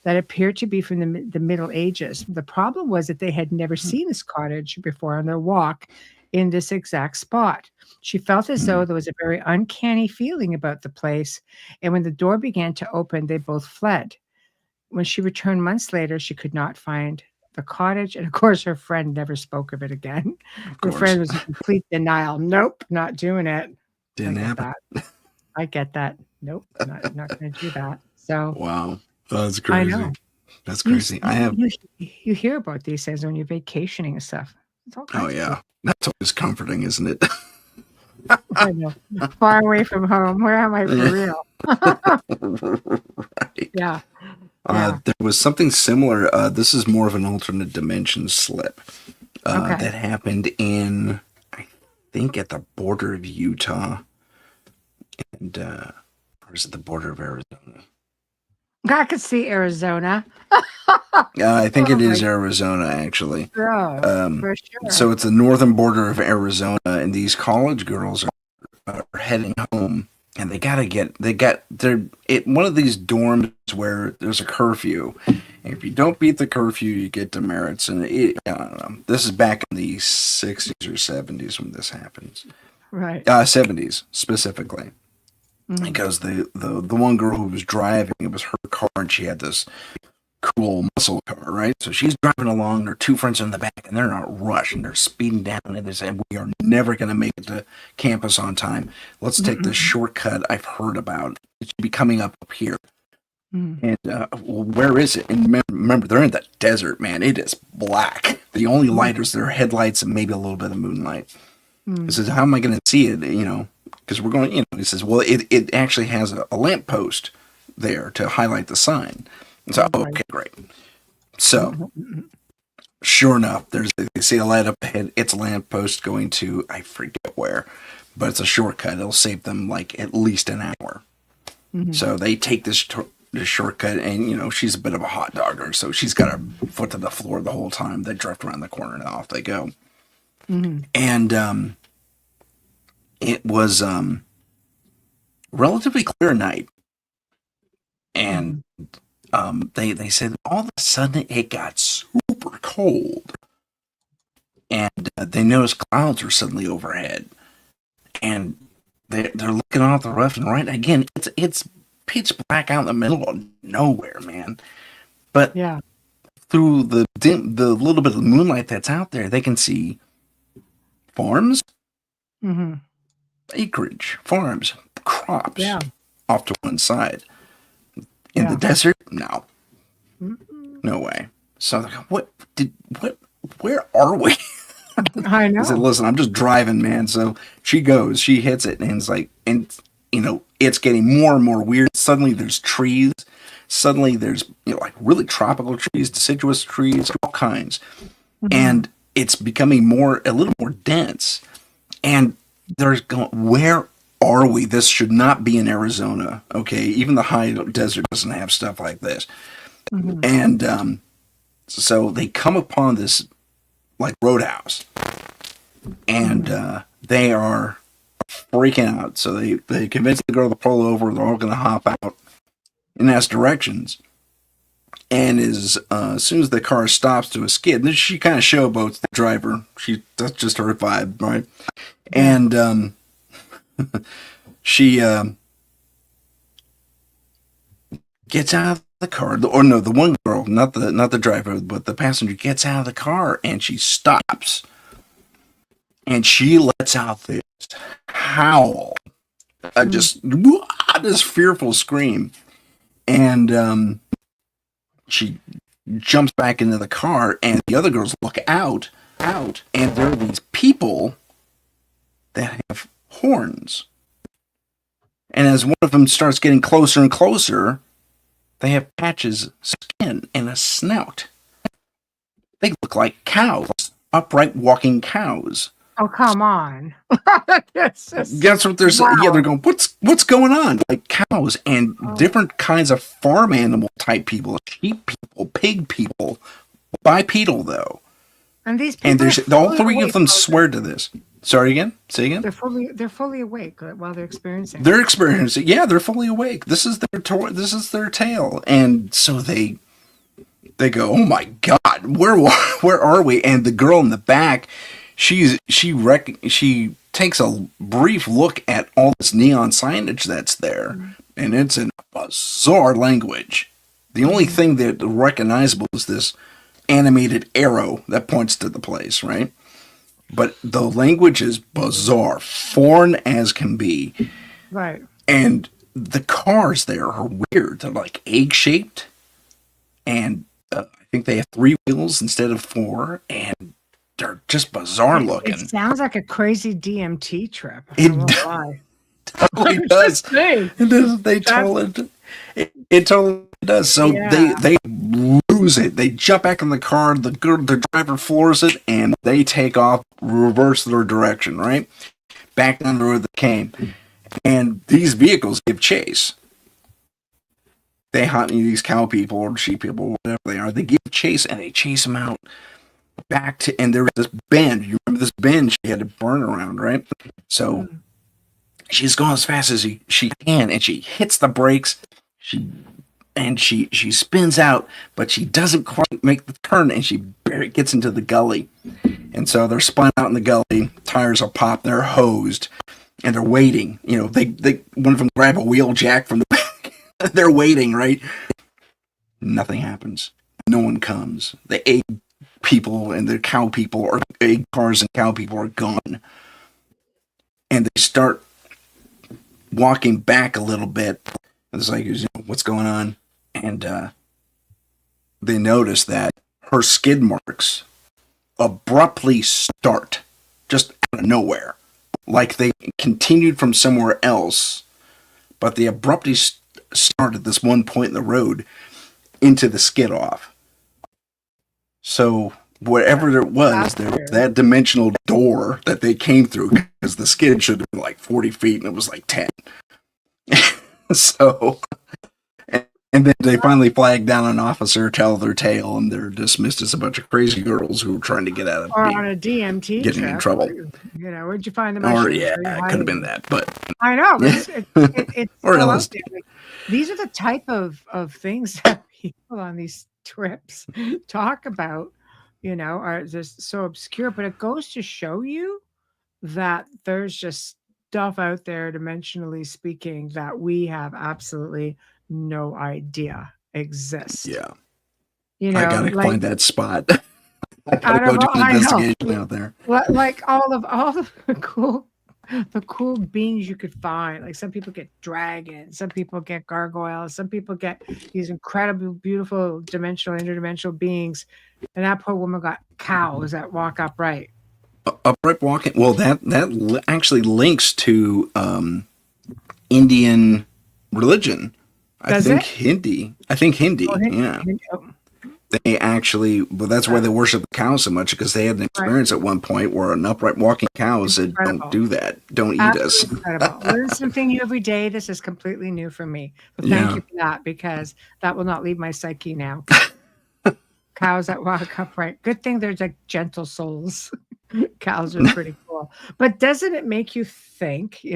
that appeared to be from the Middle Ages. The problem was that they had never seen this cottage before on their walk in this exact spot. She felt as though Mm. there was a very uncanny feeling about the place, and when the door began to open, they both fled. When she returned months later, she could not find the cottage, and of course, her friend never spoke of it again. Of Her course. friend was in complete denial. "Nope, not doing it." I Didn't get happen. that. I get that. Nope, not gonna do that. So, Wow. That's I crazy. know. That's You s crazy. I have, you hear about these things when you're vacationing and stuff. It's all oh kinds of cool. yeah. That's always comforting, isn't it? I know. Far away from home. Where am I for real? Right. Yeah, yeah. There was something similar. This is more of an alternate dimension slip Okay. that happened in, I think, at the border of Utah and, or is it the border of Arizona? I could see Arizona. I think Oh it my is Arizona, actually. god, for sure. So it's the northern border of Arizona, and these college girls are heading home, and they're one of these dorms where there's a curfew. And if you don't beat the curfew, you get demerits. And I don't know. This is back in the 60s or 70s when this happens. Right. 70s specifically. Mhm. Because the one girl who was driving, it was her car, and she had this cool muscle car, right? So she's driving along, her two friends are in the back, and they're in a rush, and they're speeding down, and they're saying, "We are never going to make it to campus on time. Let's take this Mhm. shortcut I've heard about. It should be coming up here." Mhm. And well, where is it? And remember, they're in the desert, man. It is black. The only light is their headlights and maybe a little bit of moonlight. He Mhm. says, "How am I going to see it? Because we're going, He says, "Well, it actually has a lamppost there to highlight the sign." And so, oh, Right. okay, great. So, Mhm. sure enough, they see a light up ahead. It's a lamppost going to, I forget where, but it's a shortcut. It'll save them like at least an hour. Mhm. So they take this shortcut, and she's a bit of a hot dogger, so she's got her foot to the floor the whole time. They drift around the corner, and off they go. Mhm. And it was relatively clear night, and Mhm. they said all of a sudden it got super cold, and they noticed clouds were suddenly overhead, and they're looking off the left and right. Again, it's pitch black out in the middle of nowhere, man. But Yeah. through the little bit of moonlight that's out there, they can see farms, Mhm. acreage, farms, crops Yeah. off to one side. In the Yeah. desert, no, Mhm. no way. So what where are we? I I said, know. listen, I'm just driving, man. So she goes, she hits it, and it's like, and it's getting more and more weird. Suddenly there's trees. Suddenly there's, like really tropical trees, deciduous trees, all kinds. Mhm. And it's becoming a little more dense. And there's going, where are we? This should not be in Arizona. Okay. Even the high desert doesn't have stuff like this. Mhm. And so they come upon this like roadhouse, and Mhm. they are freaking out. So they convince the girl to pull over. They're all going to hop out and ask directions. And as soon as the car stops to a skid, then she kind of showboats the driver. That's just her vibe, right? Yeah. And she gets out of the car, or no, the one girl, not the driver, but the passenger gets out of the car, and she stops, and she lets out this howl, Mm. just this fearful scream, and she jumps back into the car, and the other girls look out, and there are these people that have horns, and as one of them starts getting closer and closer, they have patches of skin and a snout. They look like cows, upright walking cows. Oh, come on. This is Guess what they're saying? Yeah, they're wow. going, what's going on? Like cows and Oh, different kinds of farm animal type people, sheep people, pig people, bipedal though. and these And people are all fully three of awake them while they're swear to this. Sorry again? Say again? they're fully awake while they're experiencing They're it. experiencing. Yeah, they're fully awake. This is their tale, and so they go, "Oh my God, where are we?" And the girl in the back, she takes a brief look at all this neon signage that's there, and it's in a bizarre language. The only Mhm. thing that recognizable is this animated arrow that points to the place, right? But the language is bizarre, foreign as can be, Right. and the cars there are weird. They're like egg shaped, and I think they have three wheels instead of four, and they're just bizarre It looking. sounds like a crazy DMT trip. I It won't lie. totally I'm does. just saying. It does. That's It totally does. So yeah. they lose it. They jump back in the car. The driver floors it, and they take off, reverse their direction, right back down the road they came. And these vehicles give chase. They hunt these cow people or sheep people, whatever they are. They give chase, and they chase them out back to. And there was this bend. You remember this bend she had to burn around, right? So Mm. she's going as fast as she can, and she hits the brakes. She spins out, but she doesn't quite make the turn, and she barely gets into the gully. And so they're spun out in the gully. Tires are popped. They're hosed, and they're waiting. They one of them grab a wheel jack from the back. They're waiting, right? Nothing happens. No one comes. The egg people and the cow people, or egg cars and cow people, are gone. And they start walking back a little bit. It's like, what's going on? And they notice that her skid marks abruptly start just out of nowhere. Like they continued from somewhere else, but they abruptly start at this one point in the road into the skid off. So wherever it was, That's there was weird. that dimensional door that they came through, because the skid should have been like 40 feet and it was like 10. So, and then they finally flag down an officer, tell their tale, and they're dismissed as a bunch of crazy girls who were trying to get out of Or on a DMT getting in trip. trouble. Where'd you find the Or mushrooms? yeah, Where are you it could have been hiding? that, but I know, but yeah, it's or so out LSD. there. Like, these are the type of things that people on these trips talk about, are just so obscure. But it goes to show you that there's just stuff out there, dimensionally speaking, that we have absolutely no idea exist. Yeah, I gotta Like find that spot. I gotta out of go do all, an I know, investigation out there. like all of the cool the cool beings you could find. Like some people get dragons, some people get gargoyles, some people get these incredible, beautiful dimensional, interdimensional beings. And that poor woman got cows that walk upright. Upright walking. Well, actually links to Indian religion. Does it? I think Hindi. Oh, Yeah. oh, They actually, well, that's why they worship the cow so much, because they had an experience at one point where an upright walking cow said, incredible. "Don't do that. Don't eat us." Absolutely incredible. Learn something new every day. This is completely new for me. But thank you for that, because that will not leave my psyche now. Cows that walk upright. Good thing they're like gentle souls. Cows are pretty cool. But doesn't it make you think,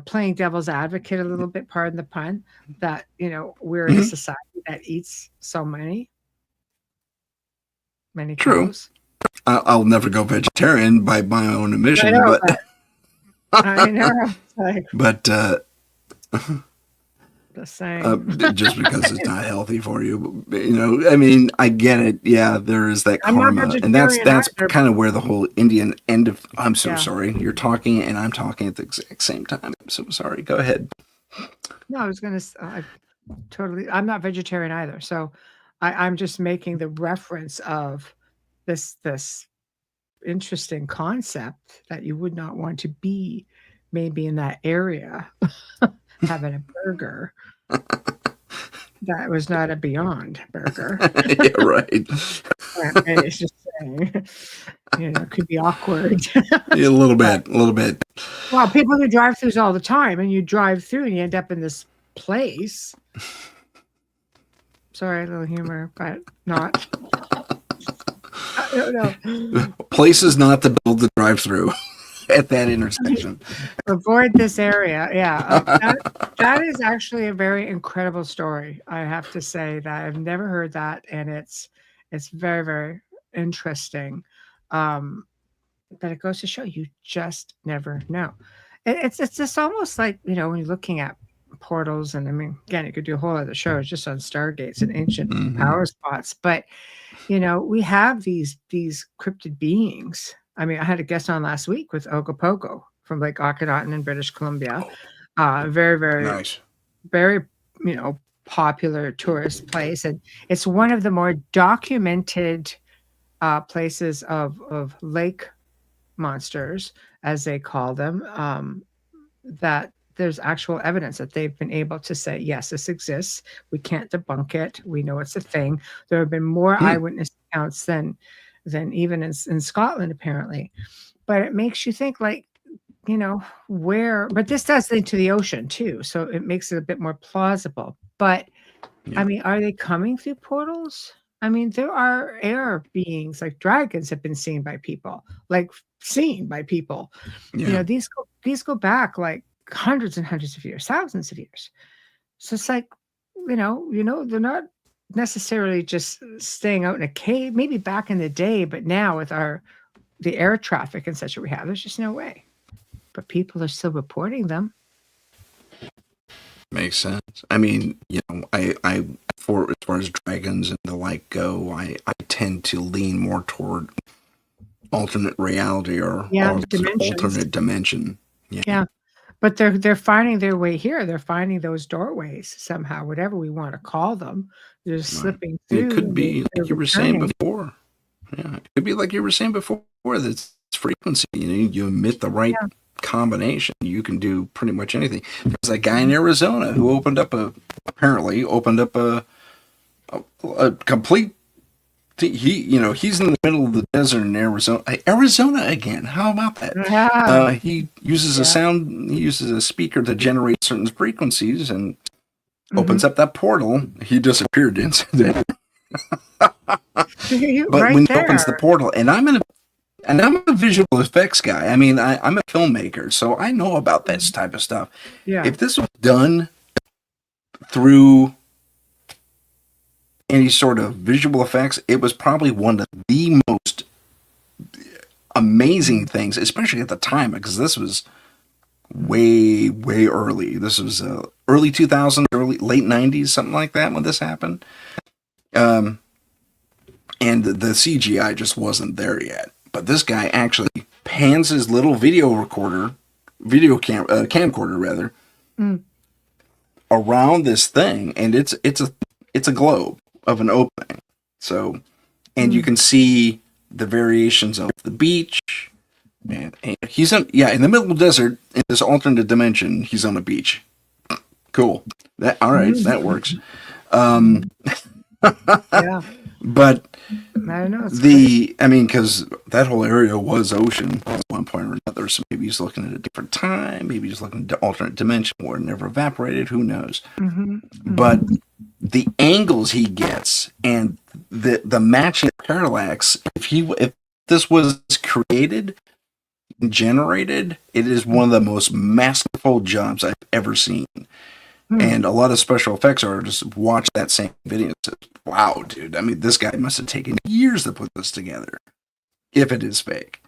playing devil's advocate a little bit, pardon the pun, that, we're in a society that eats so many True. cows? I'll never go vegetarian by my own admission, I know, but I know. Like, but the same. just because it's not healthy for you, I mean, I get it. Yeah, there is that I'm not karma, and that's vegetarian kind of where the whole Indian end of. I'm so Yeah. sorry. You're talking and I'm talking at the exact same time. I'm so sorry. Go ahead. No, I was going to I'm not vegetarian either. So I'm just making the reference of this interesting concept that you would not want to be maybe in that area having a burger. That was not a Beyond Burger. Yeah, right. It's just saying, it could be awkward. Yeah, a little bit. Well, people do drive-throughs all the time, and you drive through and you end up in this place. Sorry, a little humor, but not. I don't know. Places not to build the drive-through at that intersection. Avoid this area. Yeah, that is actually a very incredible story. I have to say that I've never heard that, and it's very, very interesting. But it goes to show you just never know. It's just almost like, when you're looking at portals, and I mean, again, you could do a whole other show just on stargates and ancient power spots. But we have these cryptid beings. I mean, I had a guest on last week with Ogopogo from Lake Okanagan in British Columbia. Very, very Nice. Very, popular tourist place, and it's one of the more documented places of lake monsters, as they call them. That there's actual evidence that they've been able to say, yes, this exists. We can't debunk it. We know it's a thing. There have been more eyewitness accounts than even in Scotland, apparently. But it makes you think, like, where, but this does into the ocean too. So it makes it a bit more plausible. But Yeah. I mean, are they coming through portals? I mean, there are air beings, like dragons have been seen by people. Yeah. These go back like hundreds and hundreds of years, thousands of years. So it's like, they're not necessarily just staying out in a cave, maybe back in the day, but now with the air traffic and such that we have, there's just no way. But people are still reporting them. Makes sense. I mean, I for as far as dragons and the like go, I tend to lean more toward alternate reality or alternate dimension. Yeah. But they're finding their way here. They're finding those doorways somehow, whatever we want to call them. They're slipping through. It could be like you were saying before. Yeah, it could be like you were saying before, that it's frequency. You emit the right combination, you can do pretty much anything. There's a guy in Arizona who apparently opened up a complete. He's in the middle of the desert in Arizona. Arizona again. How about that? Yeah. He uses a sound. He uses a speaker to generate certain frequencies and opens up that portal. He disappeared incidentally. But when he opens the portal, and I'm a visual effects guy. I mean, I'm a filmmaker, so I know about this type of stuff. Yeah. If this was done through any sort of visual effects, it was probably one of the most amazing things, especially at the time, because this was way, way early. This was early 2000s, late 90s, something like that when this happened. And the CGI just wasn't there yet. But this guy actually pans his little camcorder rather, Mm. around this thing, and it's a globe of an opening. So, and you Mm. can see the variations of the beach. And he's in the middle of the desert in this alternate dimension. He's on a beach. Cool. All right, that works. Mm. Yeah, But I don't know. It's crazy. because that whole area was ocean at one point or another. So maybe he's looking at a different time. Maybe he's looking at an alternate dimension where it never evaporated. Who knows? Hmm. But the angles he gets and the matching parallax. If this was created, generated, it is one of the most masterful jobs I've ever seen. Mm. And a lot of special effects artists watch that same video and say, wow, dude, this guy must have taken years to put this together, if it is fake.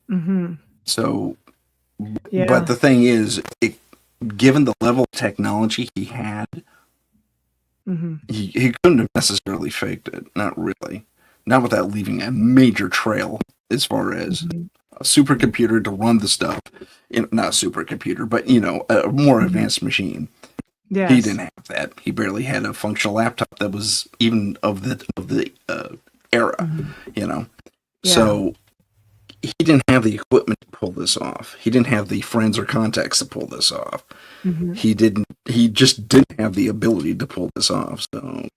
Hmm. So, Yeah. but the thing is, given the level of technology he had, Hmm. he couldn't have necessarily faked it. Not really. Not without leaving a major trail as far as a supercomputer to run the stuff. Not a supercomputer, but, a more advanced machine. Yes. He didn't have that. He barely had a functional laptop that was even of the era, Yeah. So he didn't have the equipment to pull this off. He didn't have the friends or contacts to pull this off. Hmm. He just didn't have the ability to pull this off. So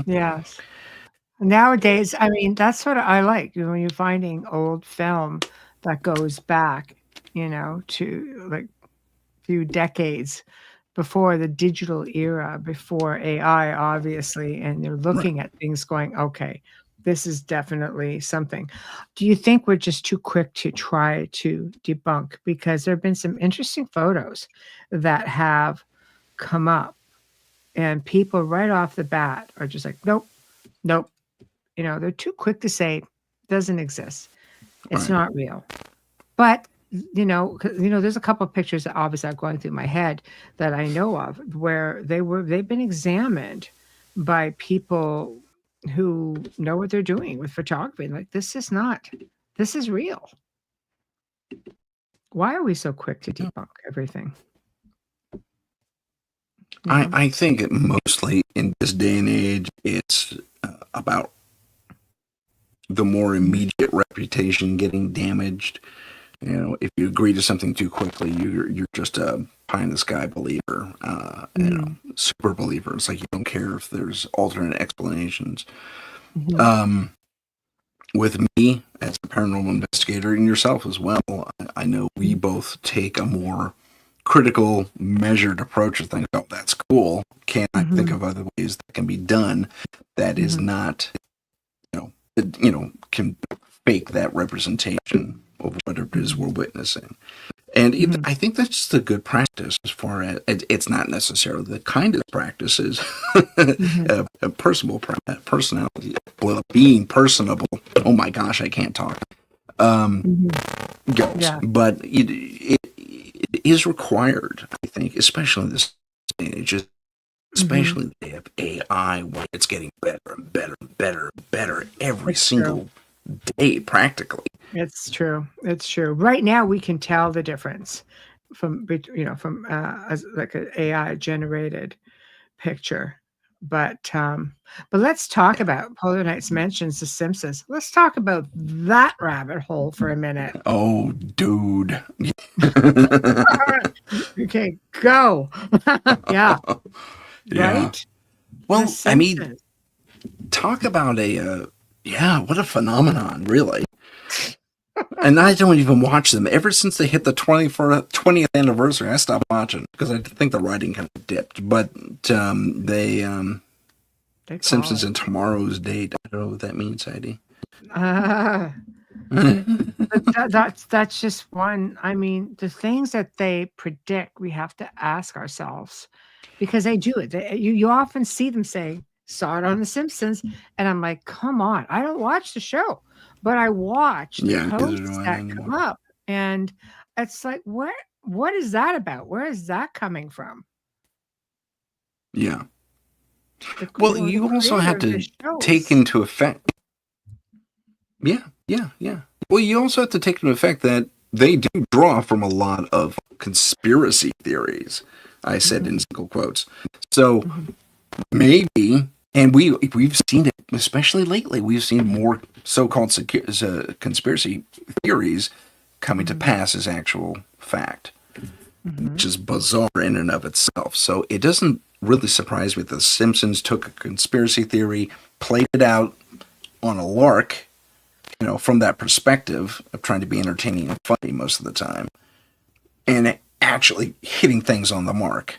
Yes. Nowadays, that's what I like. When you're finding old film that goes back, to like few decades before the digital era, before AI, obviously, and you're looking at things going, okay, this is definitely something. Do you think we're just too quick to try to debunk? Because there have been some interesting photos that have come up, and people right off the bat are just like, nope, nope. They're too quick to say doesn't exist. It's Right. not real. But there's a couple of pictures that obviously are going through my head that I know of where they've been examined by people who know what they're doing with photography. Like, this is real. Why are we so quick to debunk everything? I think it mostly in this day and age, it's about the more immediate reputation getting damaged. If you agree to something too quickly, you're just a pie in the sky believer, super believer. It's like you don't care if there's alternate explanations. Mhm. With me as a paranormal investigator and yourself as well, I know we both take a more critical, measured approach to things. Oh, that's cool. Can I think of other ways that can be done that is not, can fake that representation of what it is we're witnessing. And I think that's just a good practice as far as it's not necessarily the kindest practices. A personable personality, well, being personable. Oh my gosh, I can't talk. Goes, Yeah. but it is required. I think, especially in this age, especially they have AI, where it's getting better and better and better and better every It's single day, practically. It's true. It's true. Right now, we can tell the difference from as like an AI generated picture. But let's talk about Polar Nights mentions The Simpsons. Let's talk about that rabbit hole for a minute. Oh, dude. Okay, go. Yeah, Yeah. right? The Well, Simpsons. talk about what a phenomenon, really. And I don't even watch them. Ever since they hit the 20th anniversary, I stopped watching because I think the writing kind of dipped. But They call Simpsons it. in Tomorrow's Date. I don't know what that means, Heidi. Ah, that's just one. The things that they predict, we have to ask ourselves because they do it. You often see them say, "Saw it on The Simpsons," and I'm like, "Come on!" I don't watch the show, but I watch the Yeah, neither do posts I that come anymore. up, and it's like, what is that about? Where is that coming from? Yeah. The Well, the you also creator have of to the take shows. into effect. Yeah, yeah, yeah. Well, you also have to take into effect that they do draw from a lot of conspiracy theories. I said in single quotes. So Mhm. maybe, and we've seen it, especially lately. We've seen more so-called conspiracy theories coming to Mhm. pass as actual fact, which Mhm. is bizarre in and of itself. So it doesn't really surprise me that The Simpsons took a conspiracy theory, played it out on a lark, from that perspective of trying to be entertaining and funny most of the time, and actually hitting things on the mark.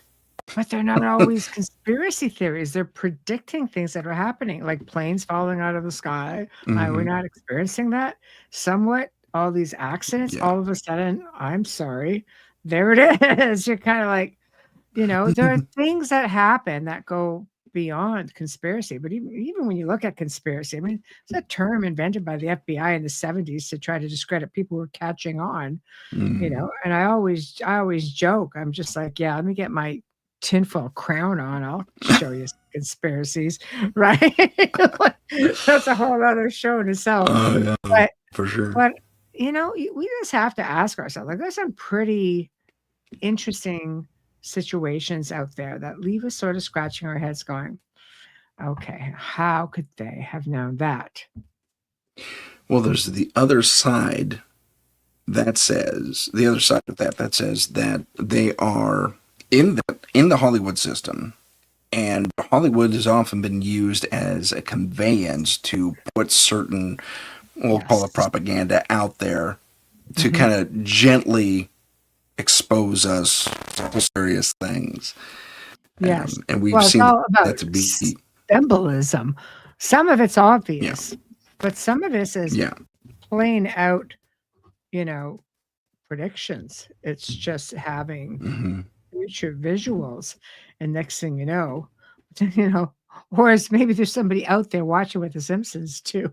But they're not always conspiracy theories. They're predicting things that are happening, like planes falling out of the sky. We're Hmm. not experiencing that somewhat. All these accidents, Yeah. all of a sudden, I'm sorry, there it is. You're kind of like, there are things that happen that go beyond conspiracy. But even when you look at conspiracy, I mean, it's a term invented by the FBI in the 70s to try to discredit people who are catching on. Hmm. And I always joke. I'm just like, "Yeah, let me get my tinfoil crown on. I'll show you some conspiracies," right? Like, that's a whole other show in itself. Oh yeah, But for sure. but, we just have to ask ourselves, like, there's some pretty interesting situations out there that leave us sort of scratching our heads going, "Okay, how could they have known that?" Well, there's the other side of that says that they are in the Hollywood system, and Hollywood has often been used as a conveyance to put certain, we'll call it Yes. propaganda, out there to Mhm. kind of gently expose us to serious things. Yes. And we've Well, it's seen all about that to be, symbolism. Some of it's yeah, obvious, but some of this is yeah. plain out, you know, predictions. It's just having Hmm. future visuals, and next thing you know, you know, or it's maybe there's somebody out there watching with The Simpsons too.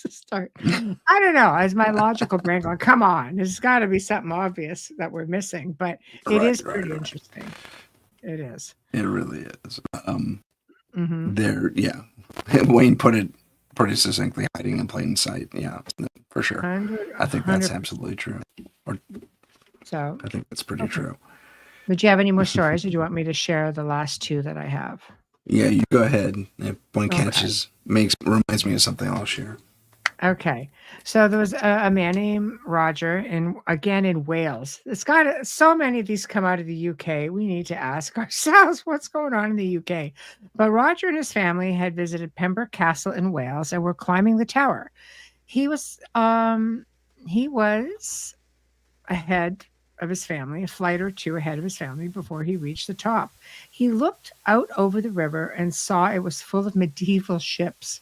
To start, I don't know. As my logical brain going, come on, there's got to be something obvious that we're missing, but it Right, is right, pretty right. interesting. It is. It really is. Mm-hmm. There, yeah. Wayne put it pretty succinctly, hiding in plain sight. Yeah, for sure. 100, I think that's 100%. absolutely true. Or So, I think that's pretty okay. true. But do you have any more stories, or do you want me to share the last two that I have? Yeah, you go ahead. If one Okay. catches, reminds me of something, I'll share. Okay. So there was a man named Roger, and again in Wales. It's got so many of these come out of the UK. We need to ask ourselves what's going on in the UK. But Roger and his family had visited Pembroke Castle in Wales and were climbing the tower. He was ahead of his family, a flight or two ahead of his family before he reached the top. He looked out over the river and saw it was full of medieval ships.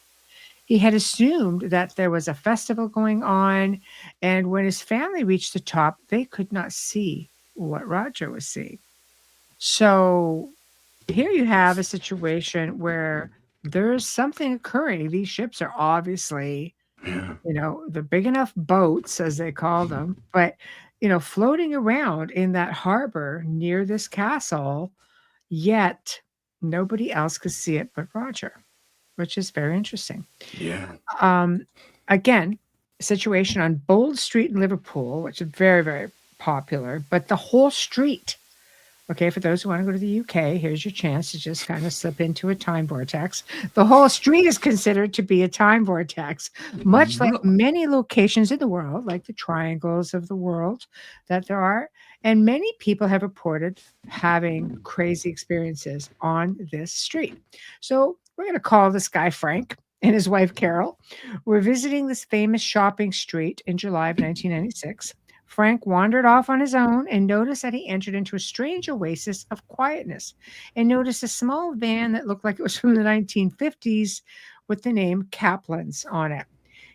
He had assumed that there was a festival going on, and when his family reached the top, they could not see what Roger was seeing. So here you have a situation where there's something occurring. These ships are obviously, Yeah. the big enough boats, as they call them, but, floating around in that harbor near this castle, yet nobody else could see it but Roger, which is very interesting. Yeah. Um, Again, situation on Bold Street in Liverpool, which is very, very popular, but the whole street, okay, for those who want to go to the UK, here's your chance to just kind of slip into a time vortex. The whole street is considered to be a time vortex, much like Really? many locations in the world, like the triangles of the world that there are. And many people have reported having crazy experiences on this street. So we're going to call this guy Frank and his wife Carol. We're visiting this famous shopping street in July of 1996. Frank wandered off on his own and noticed that he entered into a strange oasis of quietness and noticed a small van that looked like it was from the 1950s with the name Kaplan's on it.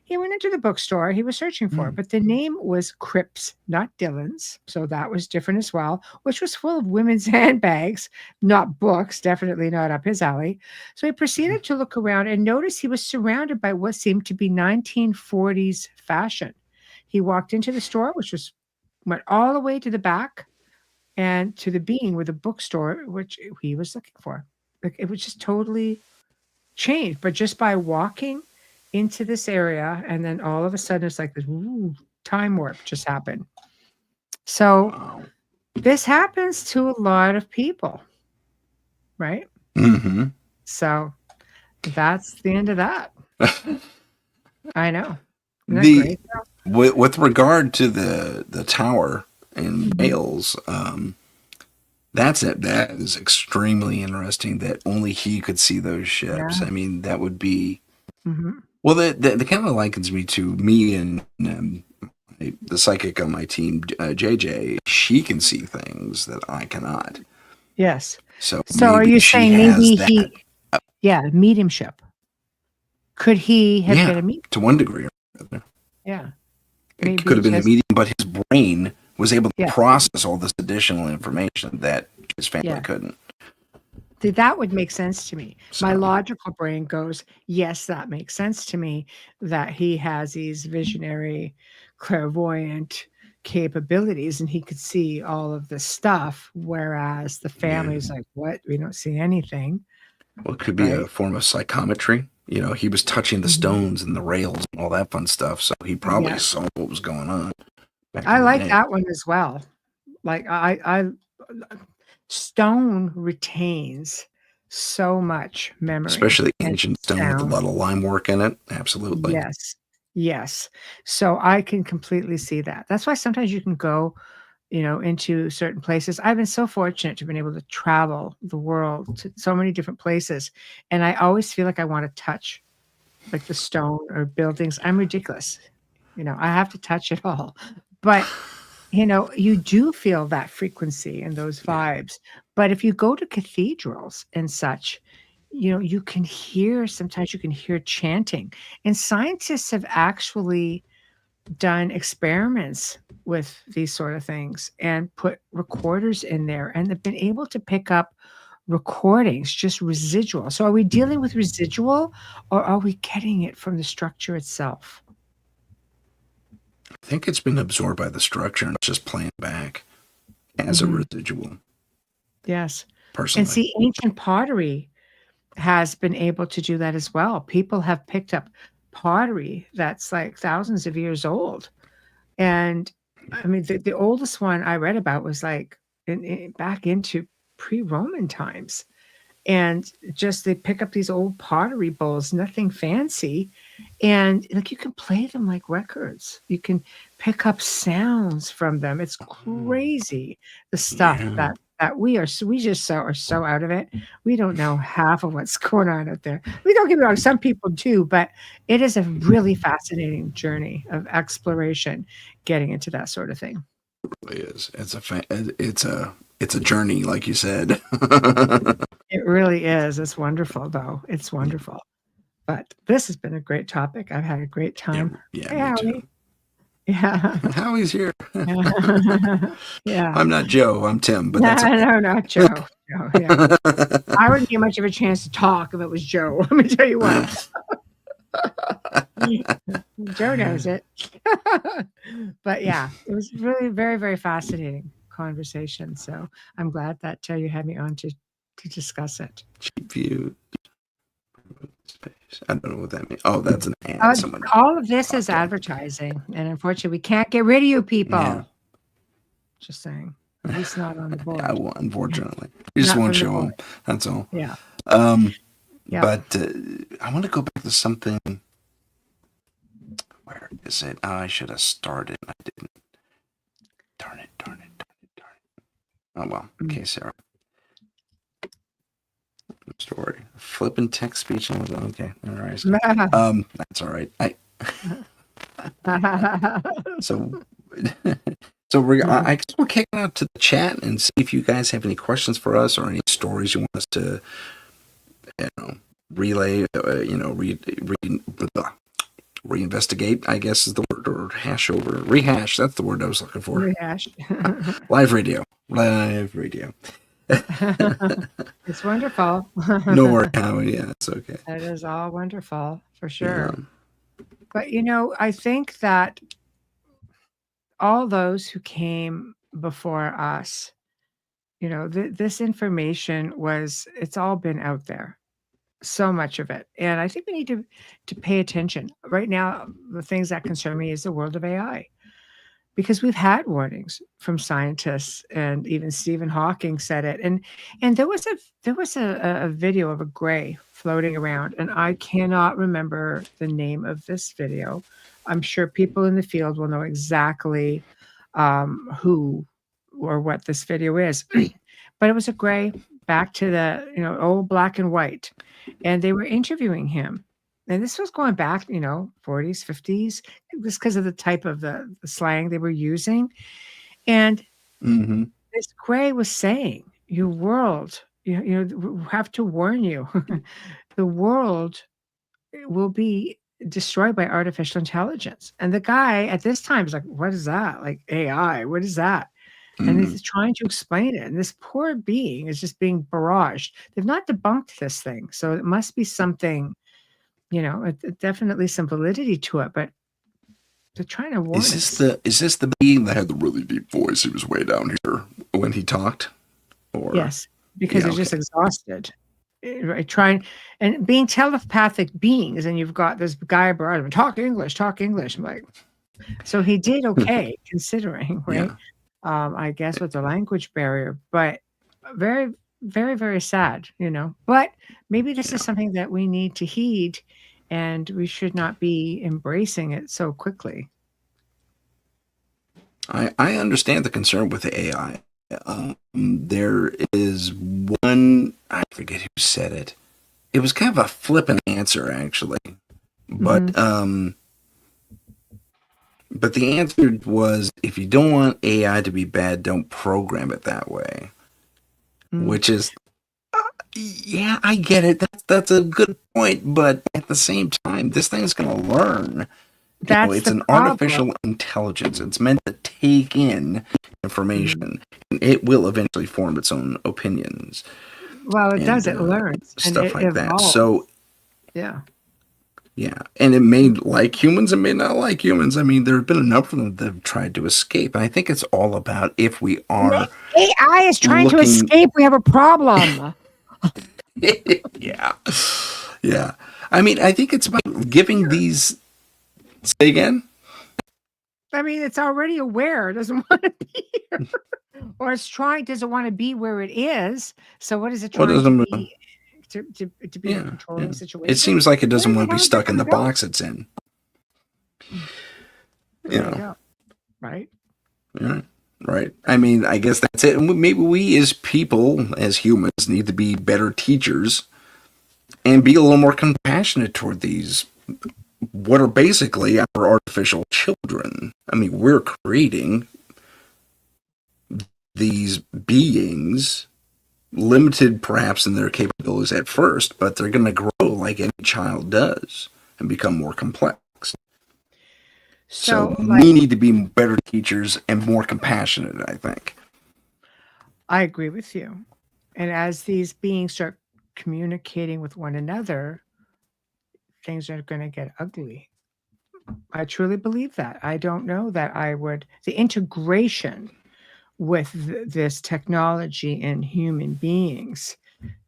He went into the bookstore he was searching for, Mm. but the name was Cripps, not Dillon's. So that was different as well, which was full of women's handbags, not books, definitely not up his alley. So he proceeded to look around and noticed he was surrounded by what seemed to be 1940s fashion. He walked into the store, which went all the way to the back and to the being with the bookstore, which he was looking for. Like it was just totally changed. But just by walking into this area, and then all of a sudden it's like this time warp just happened. So Wow. this happens to a lot of people, right? Mm-hmm. So that's the end of that. I know. Isn't that the great? with regard to the tower in Mhm. Wales, that's it. That is extremely interesting. That only he could see those ships. Yeah. I mean, that would be Hmm. well. The kind of likens me to me and the psychic on my team, JJ. She can see things that I cannot. Yes. So So are maybe you she saying has maybe that. yeah, mediumship? Could he have Yeah, been a medium? to one degree or another. Yeah. It Maybe could have been the just, medium, but his brain was able to yeah, process all this additional information that his family yeah. couldn't. That would make sense to me. My So logical brain goes, yes, that makes sense to me that he has these visionary, clairvoyant capabilities and he could see all of this stuff, whereas the yeah, family's like, what? We don't see anything, well, it could be a right? form of psychometry. You know, he was touching the Mhm. stones and the rails and all that fun stuff, so he probably Yeah. saw what was going on back I in the like day. that one as well. Like stone retains so much memory Especially and ancient stone with a sound. lot of lime work in it. Absolutely. Yes. Yes. So I can completely see that. That's why sometimes you can go, into certain places. I've been so fortunate to have been able to travel the world to so many different places. And I always feel like I want to touch like the stone or buildings. I'm ridiculous. I have to touch it all. But you do feel that frequency and those Yeah. vibes. But if you go to cathedrals and such, you can hear sometimes you can hear chanting. And scientists have actually done experiments with these sort of things and put recorders in there and they've been able to pick up recordings, just residual. So are we dealing with residual or are we getting it from the structure itself? I think it's been absorbed by the structure and it's just playing back as a Mhm. residual, Yes. And personally. see, ancient pottery has been able to do that as well. People have picked up pottery that's like thousands of years old. And I mean, the oldest one I read about was like back into pre-Roman times. And just they pick up these old pottery bowls, nothing fancy. And like you can play them like records. You can pick up sounds from them. It's crazy the stuff Yeah. that we just are so out of it. We don't know half of what's going on out there. We don't get me wrong, some people do, but it is a really fascinating journey of exploration getting into that sort of thing. Really is. It's a journey, like you said. It really is. It's wonderful though. It's wonderful. But this has been a great topic. I've had a great Yeah, time. yeah, Hey, me too. Howie. Yeah. Howie's here. Yeah. I'm not Joe. I'm Tim, but No, that's no, not Joe. Joe, yeah. okay. I wouldn't get much of a chance to talk if it was Joe. Let me tell you what. Joe knows it. But yeah, it was really very, very fascinating conversation. So I'm glad that you had me on to discuss it. Cheap view space. I don't know what that means. Oh, that's an ad. Uh, Someone all of this is popped up. advertising, and unfortunately, we can't get rid of you Yeah. people. Just saying. At least not on the I board. will, unfortunately. You just Not won't from the show board. them. That's all. Yeah. Um, Yep. but I want to go back to something. Where is it? Oh, I should have started. I didn't. Darn it, darn it, darn it, darn it. Oh, well. Mm. Okay, Sarah. Story. Flipping text speech. Okay. All right. That's all right. So, I guess we'll kick it out to the chat and see if you guys have any questions for us or any stories you want us to, relay, reinvestigate, I guess is the word, or rehash. That's the word I was looking for. Rehash. Live radio. Live radio. It's wonderful. No more Howie. Yeah, it's okay. It is all wonderful for Yeah. sure. But I think that all those who came before us, this information it's all been out there. so much of it. And I think we need to pay attention. Right now, the things that concern me is the world of AI. Because we've had warnings from scientists, and even Stephen Hawking said it. And there was a video of a gray floating around, and I cannot remember the name of this video. I'm sure people in the field will know exactly who or what this video is. But it was a gray, back to the old black and white, and they were interviewing him. And this was going back, 40s, 50s, just because of the type of the slang they were using. And Mm-hmm. this gray was saying, "Your world, we have to warn you, the world will be destroyed by artificial intelligence." And the guy at this time is like, "What is that? Like AI? What is that?" And Mm-hmm. he's trying to explain it. And this poor being is just being barraged. They've not debunked this thing. So it must be something, definitely some validity to it, but they're trying to warn us. Is this the being that had the really deep voice? He was way down here when he talked, or Yes, because yeah, they're okay. just exhausted. Right, trying and being telepathic beings, and you've got this guy abroad, talk English, talk English. I'm like, so he did okay considering, right? Yeah, I guess with the language barrier, but very, very, very sad, But maybe this yeah. is something that we need to heed, and we should not be embracing it so quickly. I understand the concern with the AI. There is one, I forget who said it. It was kind of a flippant answer, actually, Hmm. but the answer was, if you don't want AI to be bad, don't program it that way. Mm. Which is, yeah, I get it. That's a good point, but at the same time, this thing's gonna learn. That's It's the an problem. artificial intelligence. It's meant to take in Mhm. information, and it will eventually form its own opinions Well, it does. and It learns and stuff it like that. evolves. So Yeah. yeah, and it may like humans, it may not like humans. I mean, there have been a number of them that have tried to escape, and I think it's all about if we When are AI is trying to looking. escape, we have a problem. Yeah, yeah. I mean, I think it's about giving these. Say again. I mean, it's already aware, it doesn't want to be here. Or doesn't want to be where it is. So what is it What trying to doesn't? be? To be in a Yeah, yeah. controlling It situation? seems like it Where doesn't the want to be hell is it stuck in going the to go? box it's in. Mm. You There you know. go. Right? Yeah. Right. I mean, I guess that's it. And maybe we as people, as humans, need to be better teachers and be a little more compassionate toward these, what are basically our artificial children. I mean, we're creating these beings, limited perhaps in their capabilities at first, but they're going to grow like any child does and become more complex. So So, like, we need to be better teachers and more compassionate, I think. I agree with you. And as these beings start communicating with one another, things are going to get ugly. I truly believe that. I don't know that I would. The integration with this technology in human beings,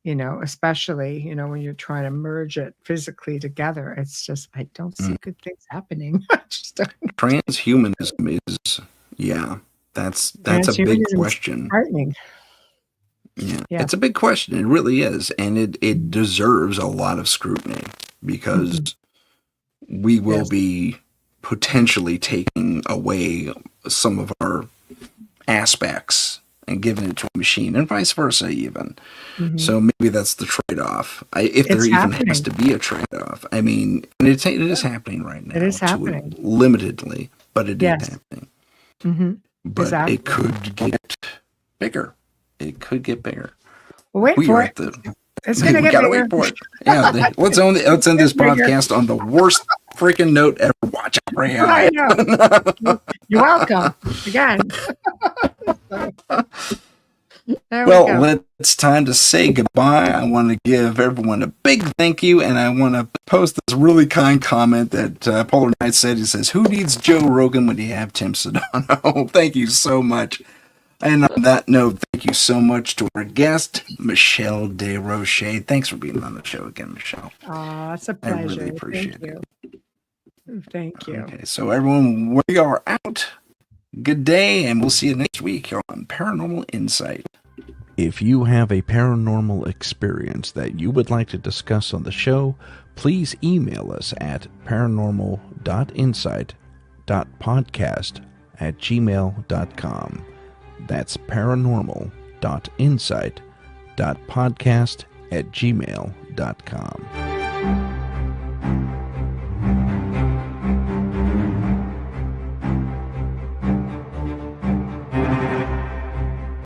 especially, when you're trying to merge it physically together, it's just, I don't Mm. see good things happening. I just don't. Transhumanism is, yeah, that's a big Transhumanism is question. frightening. Yeah, Yeah. it's a big question. It really is, and it deserves a lot of scrutiny because Mhm. we will Yes. be potentially taking away some of our aspects and giving it to a machine, and vice versa, even. Mhm. So maybe that's the trade-off, if there It's even has happening. to be a trade-off. I mean, and it is Yeah, happening right it is now to happening. limitedly, but it is Yes. happening. Mhm. But it Exactly. could get bigger. It could get bigger. Well, wait We are for at it. the. It's We gonna get gotta bigger. wait for it. Yeah, let's end this Get bigger. podcast on the worst freaking note ever. Watch out for I AI. know. You're welcome. Again. So, there we Well, go. it's time to say goodbye. I want to give everyone a big thank you, and I want to post this really kind comment that Polar Knight said. He says, "Who needs Joe Rogan when you have Tim Sudano?" Thank you so much. And on that note, thank you so much to our guest, Michelle Desrochers. Thanks for being on the show again, Michelle. It's a I really pleasure. Thank appreciate it. you. Thank you. Okay, so everyone, we are out. Good day, and we'll see you next week here on Paranormal Insight. If you have a paranormal experience that you would like to discuss on the show, please email us at paranormal.insight.podcast@gmail.com. That's paranormal.insight.podcast@gmail.com.